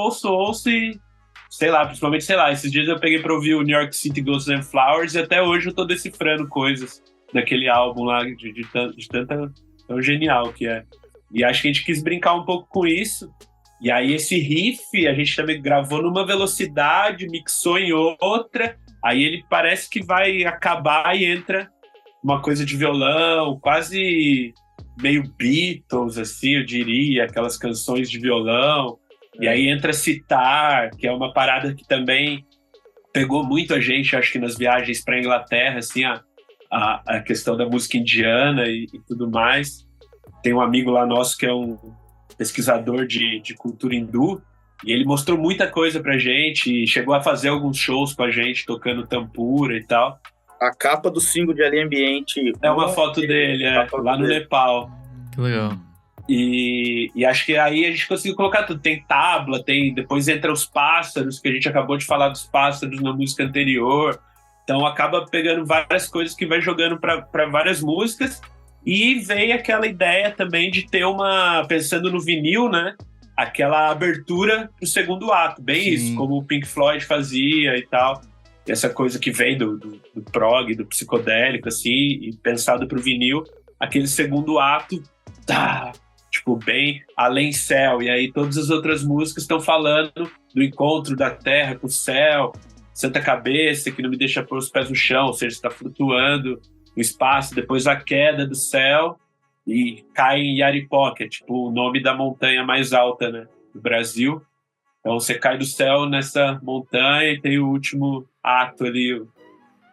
e sei lá, principalmente, esses dias eu peguei pra ouvir o New York City Ghosts and Flowers e até hoje eu tô decifrando coisas daquele álbum lá de tanta tão genial que é. E acho que a gente quis brincar um pouco com isso. E aí esse riff a gente também gravou numa velocidade, mixou em outra, aí ele parece que vai acabar e entra uma coisa de violão, quase meio Beatles, assim, eu diria, aquelas canções de violão. E aí entra sitar, que é uma parada que também pegou muito a gente, acho que nas viagens para Inglaterra, assim, a questão da música indiana e tudo mais. Tem um amigo lá nosso que é um pesquisador de cultura hindu, e ele mostrou muita coisa pra gente, e chegou a fazer alguns shows com a gente, tocando tampura e tal. A capa do single de Ali Ambiente... É uma foto dele, lá no Nepal. Que legal. E acho que aí a gente conseguiu colocar tudo. Tem tabla, depois entra os pássaros, que a gente acabou de falar dos pássaros na música anterior. Então acaba pegando várias coisas que vai jogando para várias músicas. E veio aquela ideia também de ter pensando no vinil, né? Aquela abertura pro segundo ato. Bem Sim. Isso, como o Pink Floyd fazia e tal. Essa coisa que vem do prog, do psicodélico, assim, e pensado pro vinil. Aquele segundo ato, tipo, bem além céu. E aí todas as outras músicas estão falando do encontro da terra com o céu. Santa Cabeça, que não me deixa pôr os pés no chão, ou seja, está flutuando no espaço. Depois a queda do céu e cai em Yaripó, que é tipo o nome da montanha mais alta, né, do Brasil. Então você cai do céu nessa montanha e tem o último ato ali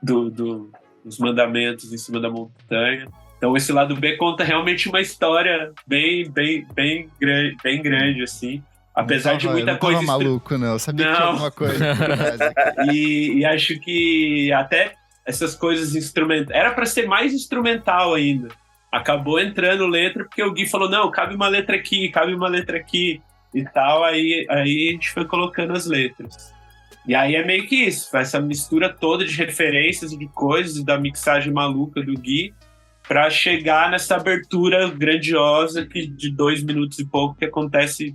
dos mandamentos em cima da montanha. Então esse lado B conta realmente uma história bem grande, assim. Apesar de muita coisa... Não tava maluco, não. Eu sabia que tinha alguma coisa. E acho que até essas coisas instrumentais... Era para ser mais instrumental ainda. Acabou entrando letra, porque o Gui falou, não, cabe uma letra aqui e tal. Aí a gente foi colocando as letras. E aí é meio que isso. Essa mistura toda de referências e de coisas, da mixagem maluca do Gui. para chegar nessa abertura grandiosa de 2 minutos e pouco, que acontece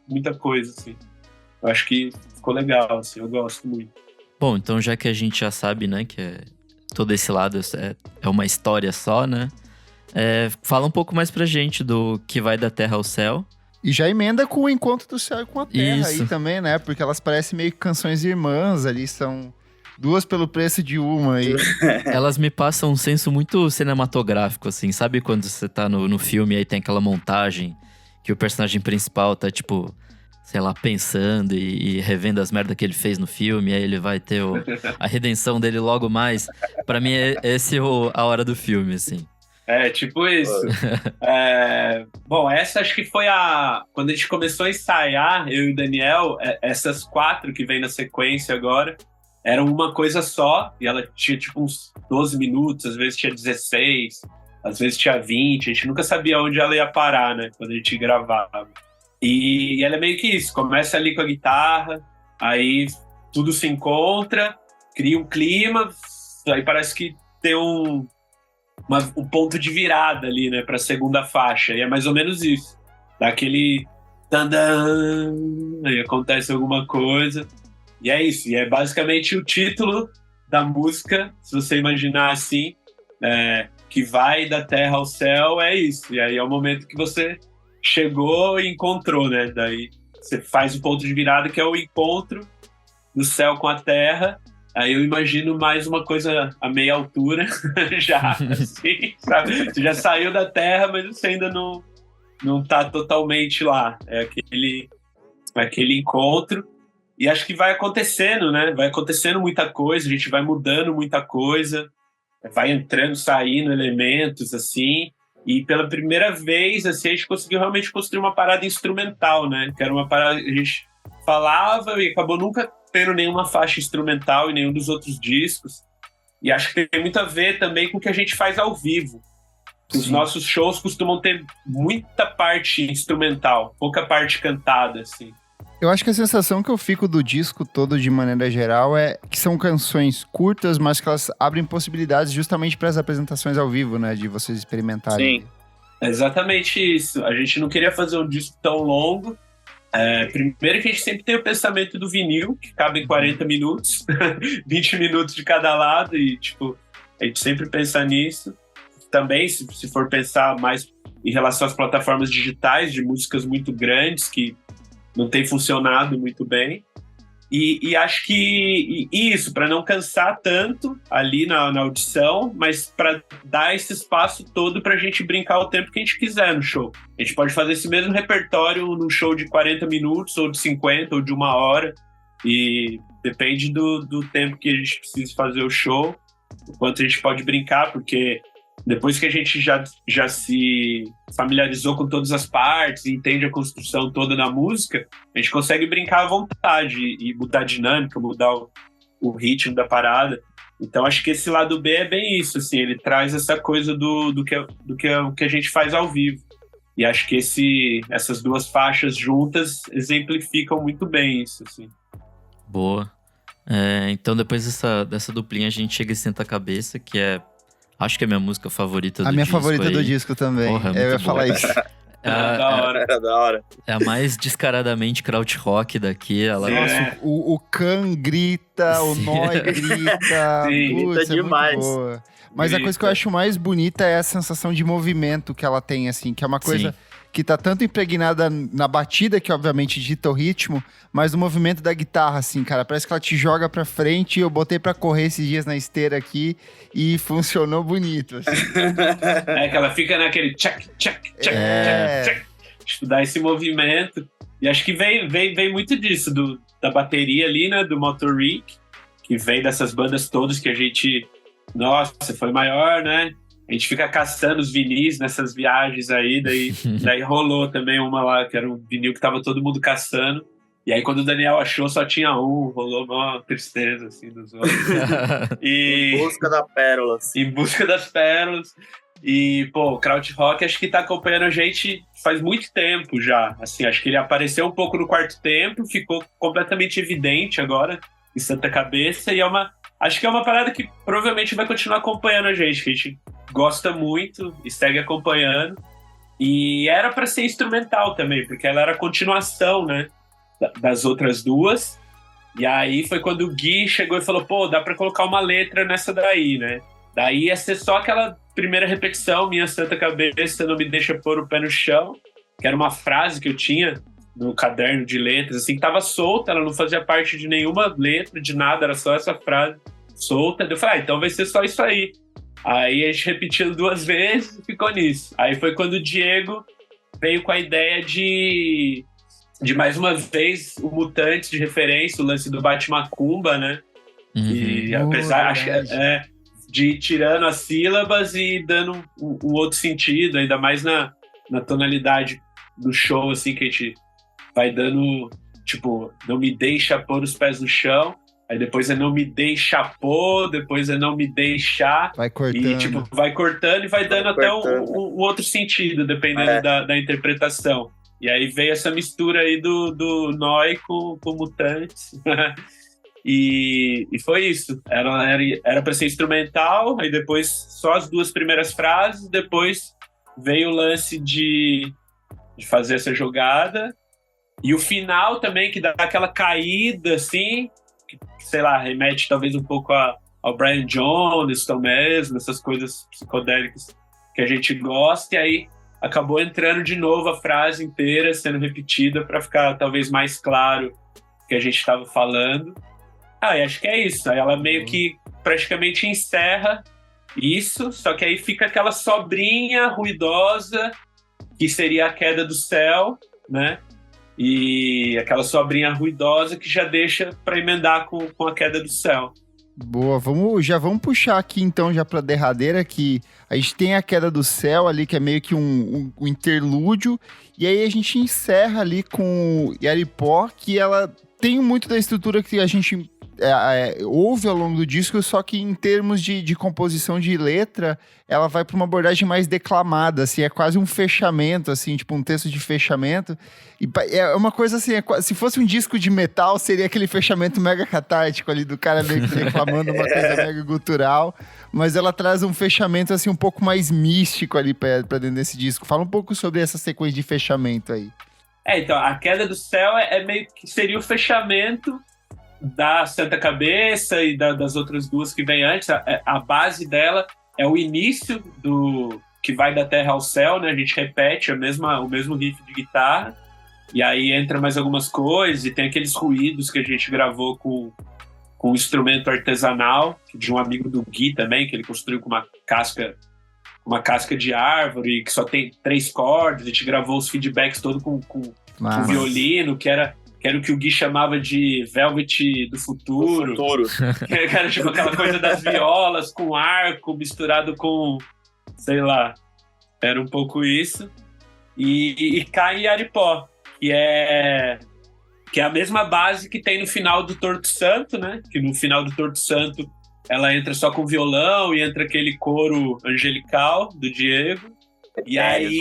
muita coisa, assim. Eu acho que ficou legal, assim, eu gosto muito. Bom, então já que a gente já sabe, né, que todo esse lado é uma história só, né? Fala um pouco mais pra gente do Que Vai da Terra ao Céu. E já emenda com o Encontro do Céu e com a Terra Isso. aí também, né? Porque elas parecem meio que canções irmãs ali, são 2 pelo preço de uma aí. Elas me passam um senso muito cinematográfico, assim. Sabe quando você tá no filme e aí tem aquela montagem que o personagem principal tá, tipo, sei lá, pensando e revendo as merdas que ele fez no filme, aí ele vai ter a redenção dele logo mais. Pra mim, esse é a hora do filme, assim. Tipo isso. Bom, essa acho que foi quando a gente começou a ensaiar, eu e o Daniel, essas 4 que vem na sequência agora, eram uma coisa só, e ela tinha tipo uns 12 minutos, às vezes tinha 16, às vezes tinha 20, a gente nunca sabia onde ela ia parar, né, quando a gente gravava. E ela é meio que isso, começa ali com a guitarra, aí tudo se encontra, cria um clima, aí parece que tem um ponto de virada ali, né, pra segunda faixa, e é mais ou menos isso. Dá aquele tandã, aí acontece alguma coisa, e é isso, e é basicamente o título da música, se você imaginar assim, que vai da terra ao céu, é isso, e aí é o momento que você chegou e encontrou, né, daí você faz o ponto de virada, que é o encontro do céu com a terra. Aí eu imagino mais uma coisa a meia altura, já, assim, sabe? Você já saiu da Terra, mas você ainda não tá totalmente lá. É aquele encontro. E acho que vai acontecendo, né? Vai acontecendo muita coisa, a gente vai mudando muita coisa, vai entrando, saindo elementos, assim. E pela primeira vez, assim, a gente conseguiu realmente construir uma parada instrumental, né? Que era uma parada que a gente falava e acabou nunca tendo nenhuma faixa instrumental em nenhum dos outros discos. E acho que tem muito a ver também com o que a gente faz ao vivo. Os nossos shows costumam ter muita parte instrumental, pouca parte cantada, assim. Eu acho que a sensação que eu fico do disco todo, de maneira geral, é que são canções curtas, mas que elas abrem possibilidades justamente para as apresentações ao vivo, né? De vocês experimentarem. Sim, é exatamente isso. A gente não queria fazer um disco tão longo. Primeiro que a gente sempre tem o pensamento do vinil, que cabe em 40 minutos, 20 minutos de cada lado, e tipo, a gente sempre pensa nisso. Também, se for pensar mais em relação às plataformas digitais, de músicas muito grandes, que não tem funcionado muito bem. E acho que isso, para não cansar tanto ali na audição, mas para dar esse espaço todo para a gente brincar o tempo que a gente quiser no show. A gente pode fazer esse mesmo repertório num show de 40 minutos, ou de 50, ou de 1 hora, e depende do tempo que a gente precisa fazer o show, o quanto a gente pode brincar, porque depois que a gente já se familiarizou com todas as partes e entende a construção toda da música, a gente consegue brincar à vontade e mudar a dinâmica, mudar o ritmo da parada. Então acho que esse lado B é bem isso, assim, ele traz essa coisa do que a gente faz ao vivo. E acho que essas 2 faixas juntas exemplificam muito bem isso, assim. Boa. Então depois dessa duplinha a gente chega em Senta Cabeça, que acho que é a minha música favorita do disco. A minha favorita aí. do disco também. Porra, eu ia falar isso. Era da hora. É a mais descaradamente krautrock daqui. Nossa, o Khan grita, o Noi grita. Sim, Putz, grita demais. Muito boa. Mas a coisa que eu acho mais bonita é a sensação de movimento que ela tem, assim, que é uma coisa que tá tanto impregnada na batida, que obviamente dita o ritmo, mas no movimento da guitarra, assim, cara. Parece que ela te joga pra frente. Eu botei pra correr esses dias na esteira aqui e funcionou bonito, assim. Que ela fica naquele tchac, tchac, tchac, tchac, tchac. Estudar esse movimento. E acho que vem muito disso, da bateria ali, né, do Motor Rick, que vem dessas bandas todas que a gente... Nossa, foi maior, né? A gente fica caçando os vinis nessas viagens aí, daí rolou também uma lá, que era um vinil que tava todo mundo caçando. E aí quando o Daniel achou, só tinha um, rolou uma tristeza, assim, dos outros. Em busca da pérola. Assim. Em busca das pérolas. E, pô, o krautrock acho que tá acompanhando a gente faz muito tempo já. Assim, acho que ele apareceu um pouco no quarto tempo, ficou completamente evidente agora em Senta Cabeça, e é uma Acho que é uma parada que provavelmente vai continuar acompanhando a gente gosta muito e segue acompanhando. E era para ser instrumental também, porque ela era a continuação, né, das outras duas. E aí foi quando o Gui chegou e falou, pô, dá para colocar uma letra nessa daí, né? Daí ia ser só aquela primeira repetição, minha santa cabeça não me deixa pôr o pé no chão, que era uma frase que eu tinha no caderno de letras, assim, que tava solta, ela não fazia parte de nenhuma letra, de nada, era só essa frase solta. Eu falei, então vai ser só isso aí. Aí a gente repetiu 2 vezes e ficou nisso. Aí foi quando o Diego veio com a ideia de mais uma vez o Mutantes de referência, o lance do Bate-Macumba, né? E apesar de ir tirando as sílabas e dando um outro sentido, ainda mais na tonalidade do show, assim, que a gente vai dando, tipo, não me deixa pôr os pés no chão, aí depois é não me deixa pôr, depois é não me deixar. Vai cortando. E, tipo, vai cortando e vai dando até um outro sentido, dependendo da interpretação. E aí veio essa mistura aí do Noi com Mutantes. E foi isso. Era para ser instrumental, aí depois só as 2 primeiras frases, depois veio o lance de fazer essa jogada. E o final também, que dá aquela caída, assim, que, sei lá, remete talvez um pouco ao Brian Johnson mesmo, essas coisas psicodélicas que a gente gosta, e aí acabou entrando de novo a frase inteira, sendo repetida para ficar talvez mais claro o que a gente estava falando. E acho que é isso. Aí ela meio que praticamente encerra isso, só que aí fica aquela sobrinha ruidosa, que seria a queda do céu, né? E aquela sobrinha ruidosa que já deixa para emendar com a queda do céu. Boa, vamos puxar aqui então já pra derradeira, que a gente tem a queda do céu ali, que é meio que um interlúdio, e aí a gente encerra ali com Yaripó, que ela tem muito da estrutura que a gente ouve ao longo do disco, só que em termos de composição de letra, ela vai para uma abordagem mais declamada, assim, é quase um fechamento, assim, tipo um texto de fechamento, e é uma coisa assim, se fosse um disco de metal, seria aquele fechamento mega catártico ali, do cara meio que declamando uma coisa mega gutural, mas ela traz um fechamento, assim, um pouco mais místico ali pra dentro desse disco. Fala um pouco sobre essa sequência de fechamento aí. Então, a queda do céu é meio que seria o fechamento da Santa Cabeça e das outras 2 que vem antes. A base dela é o início do que vai da terra ao céu, né? A gente repete o mesmo riff de guitarra, e aí entra mais algumas coisas, e tem aqueles ruídos que a gente gravou com um instrumento artesanal de um amigo do Gui também, que ele construiu com uma casca de árvore, que só tem 3 cordas. A gente gravou os feedbacks todo com violino, que era o que o Gui chamava de Velvet do futuro. Que era tipo aquela coisa das violas com arco misturado com, sei lá, era um pouco isso. E cai em Yaripó, que é a mesma base que tem no final do Torto Santo, né? Que no final do Torto Santo ela entra só com violão e entra aquele coro angelical do Diego. E aí,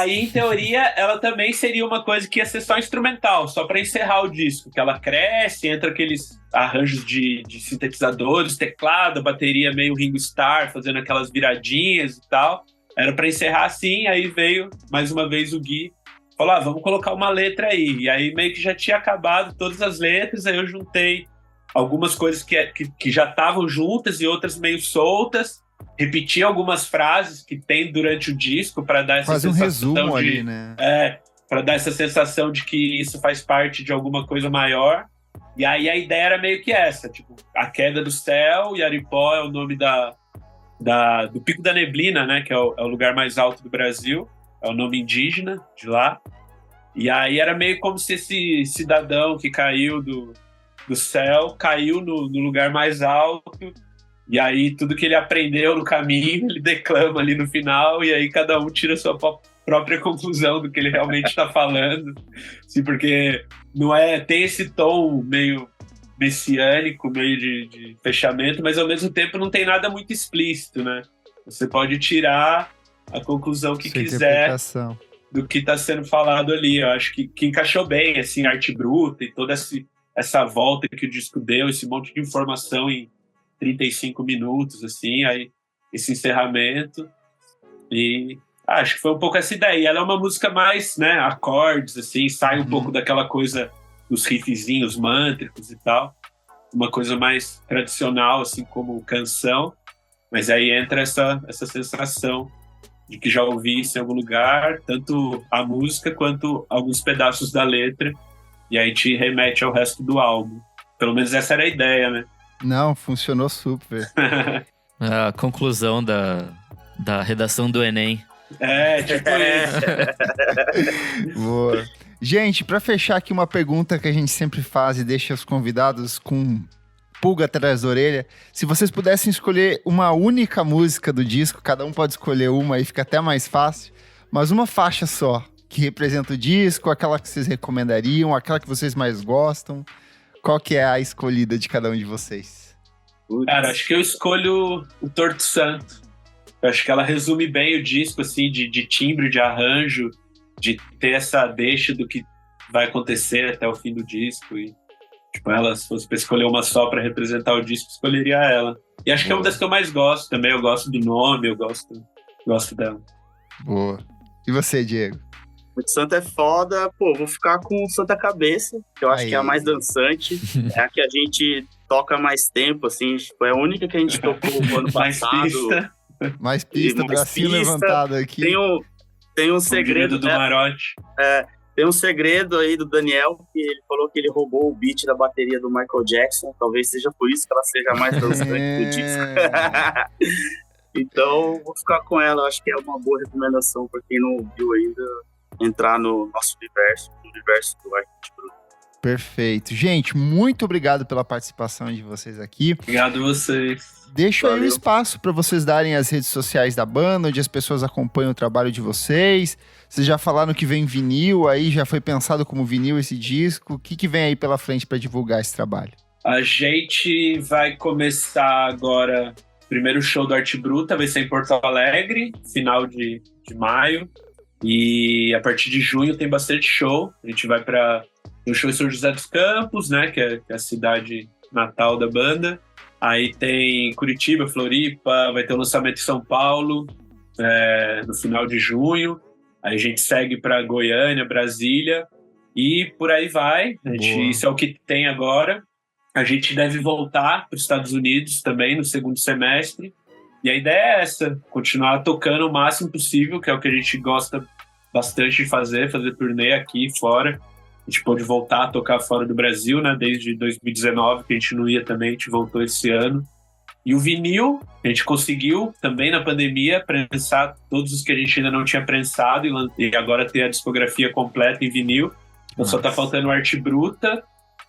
em teoria, ela também seria uma coisa que ia ser só instrumental, só para encerrar o disco, que ela cresce, entra aqueles arranjos de sintetizadores, teclado, bateria meio Ringo Starr, fazendo aquelas viradinhas e tal. Era para encerrar assim, aí veio, mais uma vez, o Gui, falou, vamos colocar uma letra aí. E aí meio que já tinha acabado todas as letras, aí eu juntei algumas coisas que já estavam juntas e outras meio soltas, repetir algumas frases que tem durante o disco para dar essa sensação resumo ali, né? Para dar essa sensação de que isso faz parte de alguma coisa maior. E aí a ideia era meio que essa, tipo, a queda do céu, Yaripó é o nome do Pico da Neblina, né, que é o lugar mais alto do Brasil, é o nome indígena de lá. E aí era meio como se esse cidadão que caiu do céu caiu no lugar mais alto. E aí tudo que ele aprendeu no caminho, ele declama ali no final, e aí cada um tira a sua própria conclusão do que ele realmente está falando. Assim, porque tem esse tom meio messiânico, meio de fechamento, mas ao mesmo tempo não tem nada muito explícito, né? Você pode tirar a conclusão que quiser do que está sendo falado ali. Eu acho que encaixou bem, assim, arte bruta e toda essa volta que o disco deu, esse monte de informação em 35 minutos, assim, aí esse encerramento. E acho que foi um pouco essa ideia. E ela é uma música mais, né, acordes, assim, sai um pouco daquela coisa dos riffzinhos mântricos e tal. Uma coisa mais tradicional, assim, como canção. Mas aí entra essa sensação de que já ouvi isso em algum lugar, tanto a música quanto alguns pedaços da letra. E aí te remete ao resto do álbum. Pelo menos essa era a ideia, né? Não, funcionou super. A conclusão da redação do Enem. Tipo isso. Boa. Gente, para fechar aqui uma pergunta que a gente sempre faz e deixa os convidados com pulga atrás da orelha. Se vocês pudessem escolher uma única música do disco, cada um pode escolher uma e fica até mais fácil, mas uma faixa só, que representa o disco, aquela que vocês recomendariam, aquela que vocês mais gostam, qual que é a escolhida de cada um de vocês? Cara, acho que eu escolho o Torto Santo. Eu acho que ela resume bem o disco, assim, de timbre, de arranjo, de ter essa deixa do que vai acontecer até o fim do disco. E, tipo, ela, se fosse pra escolher uma só pra representar o disco, escolheria ela. E acho que é uma das que eu mais gosto também. Eu gosto do nome, eu gosto dela. Boa. E você, Diego? O Santo é foda, pô, vou ficar com Santa Cabeça, que eu acho que é a mais dançante, é a que a gente toca mais tempo, assim, foi a única que a gente tocou no ano passado. Mais pista, bracinho levantado aqui. Tem um segredo do Marote. Tem um segredo aí do Daniel, que ele falou que ele roubou o beat da bateria do Michael Jackson, talvez seja por isso que ela seja a mais dançante do disco. Então, vou ficar com ela, acho que é uma boa recomendação para quem não ouviu ainda, entrar no nosso universo, no universo do Arquite Bruto. Perfeito. Gente, muito obrigado pela participação de vocês aqui. Obrigado a vocês. Deixo aí o espaço para vocês darem as redes sociais da banda, onde as pessoas acompanham o trabalho de vocês. Vocês já falaram que vem vinil, aí já foi pensado como vinil esse disco. O que vem aí pela frente para divulgar esse trabalho? A gente vai começar agora, primeiro show do Arte Bruta, vai ser em Porto Alegre, final de maio. E a partir de junho tem bastante show. A gente vai para o show em São José dos Campos, né, que é a cidade natal da banda. Aí tem Curitiba, Floripa, vai ter o lançamento em São Paulo no final de junho. Aí a gente segue para Goiânia, Brasília e por aí vai. Isso é o que tem agora. A gente deve voltar para os Estados Unidos também no segundo semestre. E a ideia é essa, continuar tocando o máximo possível, que é o que a gente gosta bastante de fazer turnê aqui fora. A gente pôde voltar a tocar fora do Brasil, né? Desde 2019, que a gente não ia também, a gente voltou esse ano. E o vinil, a gente conseguiu também na pandemia prensar todos os que a gente ainda não tinha prensado e agora ter a discografia completa em vinil. Então só tá faltando Arte Bruta,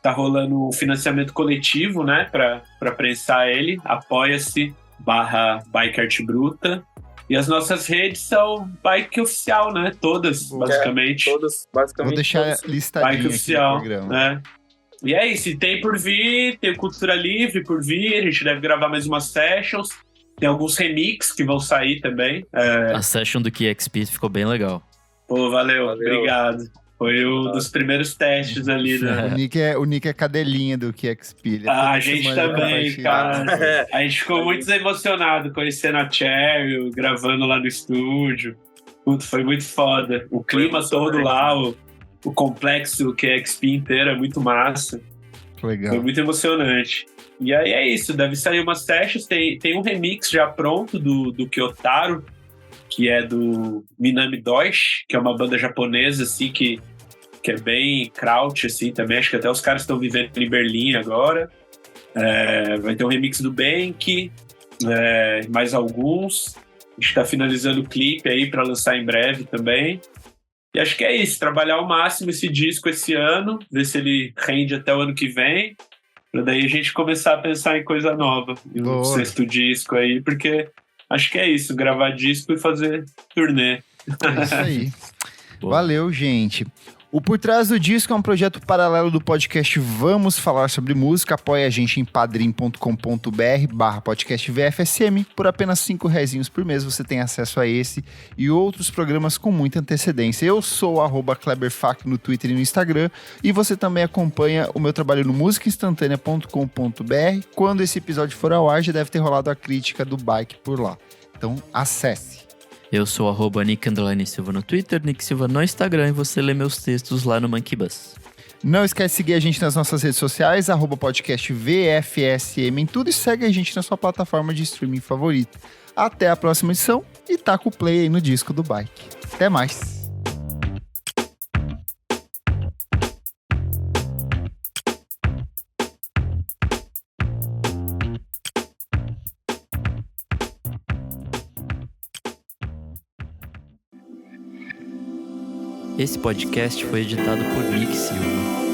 tá rolando um financiamento coletivo, né? Pra prensar ele, apoia-se/Bike Arte Bruta. E as nossas redes são Bike Oficial, né? Todas, basicamente. Todas, basicamente. Vou deixar listadinho Bike aqui Oficial, no programa. né? E é isso, e tem por vir, tem Cultura Livre por vir, a gente deve gravar mais umas sessions, tem alguns remixes que vão sair também. A session do KXP ficou bem legal. Pô, valeu. Obrigado. Foi um dos primeiros testes ali, né? O Nick é cadelinha do KXP. A gente também, cara. A gente ficou muito emocionado conhecendo a Cheryl, gravando lá no estúdio. Puto, foi muito foda. O clima todo lá, o complexo KXP inteiro é muito massa. Legal. Foi muito emocionante. E aí é isso, deve sair umas sessions. Tem um remix já pronto do Kyotaro, que é do Minami Doishi, que é uma banda japonesa, assim, que é bem kraut, assim, também. Acho que até os caras estão vivendo em Berlim agora. Vai ter um remix do Bank, mais alguns. A gente tá finalizando o clipe aí para lançar em breve também. E acho que é isso, trabalhar ao máximo esse disco esse ano, ver se ele rende até o ano que vem, pra daí a gente começar a pensar em coisa nova, em um sexto disco aí, porque acho que é isso, gravar disco e fazer turnê. É isso aí. Valeu, gente. O Por Trás do Disco é um projeto paralelo do podcast Vamos Falar Sobre Música. Apoie a gente em padrim.com.br/podcast VFSM. Por apenas R$5 por mês você tem acesso a esse e outros programas com muita antecedência. Eu sou o @KleberFac no Twitter e no Instagram. E você também acompanha o meu trabalho no musicainstantanea.com.br. Quando esse episódio for ao ar, já deve ter rolado a crítica do Bike por lá. Então acesse. Eu sou @Nick_Silva no Twitter, Nick Silva no Instagram, e você lê meus textos lá no Monkey Bus. Não esquece de seguir a gente nas nossas redes sociais, @podcast VFSM em tudo, e segue a gente na sua plataforma de streaming favorita. Até a próxima edição e taca o play aí no disco do Bike. Até mais! Esse podcast foi editado por Nick Silva.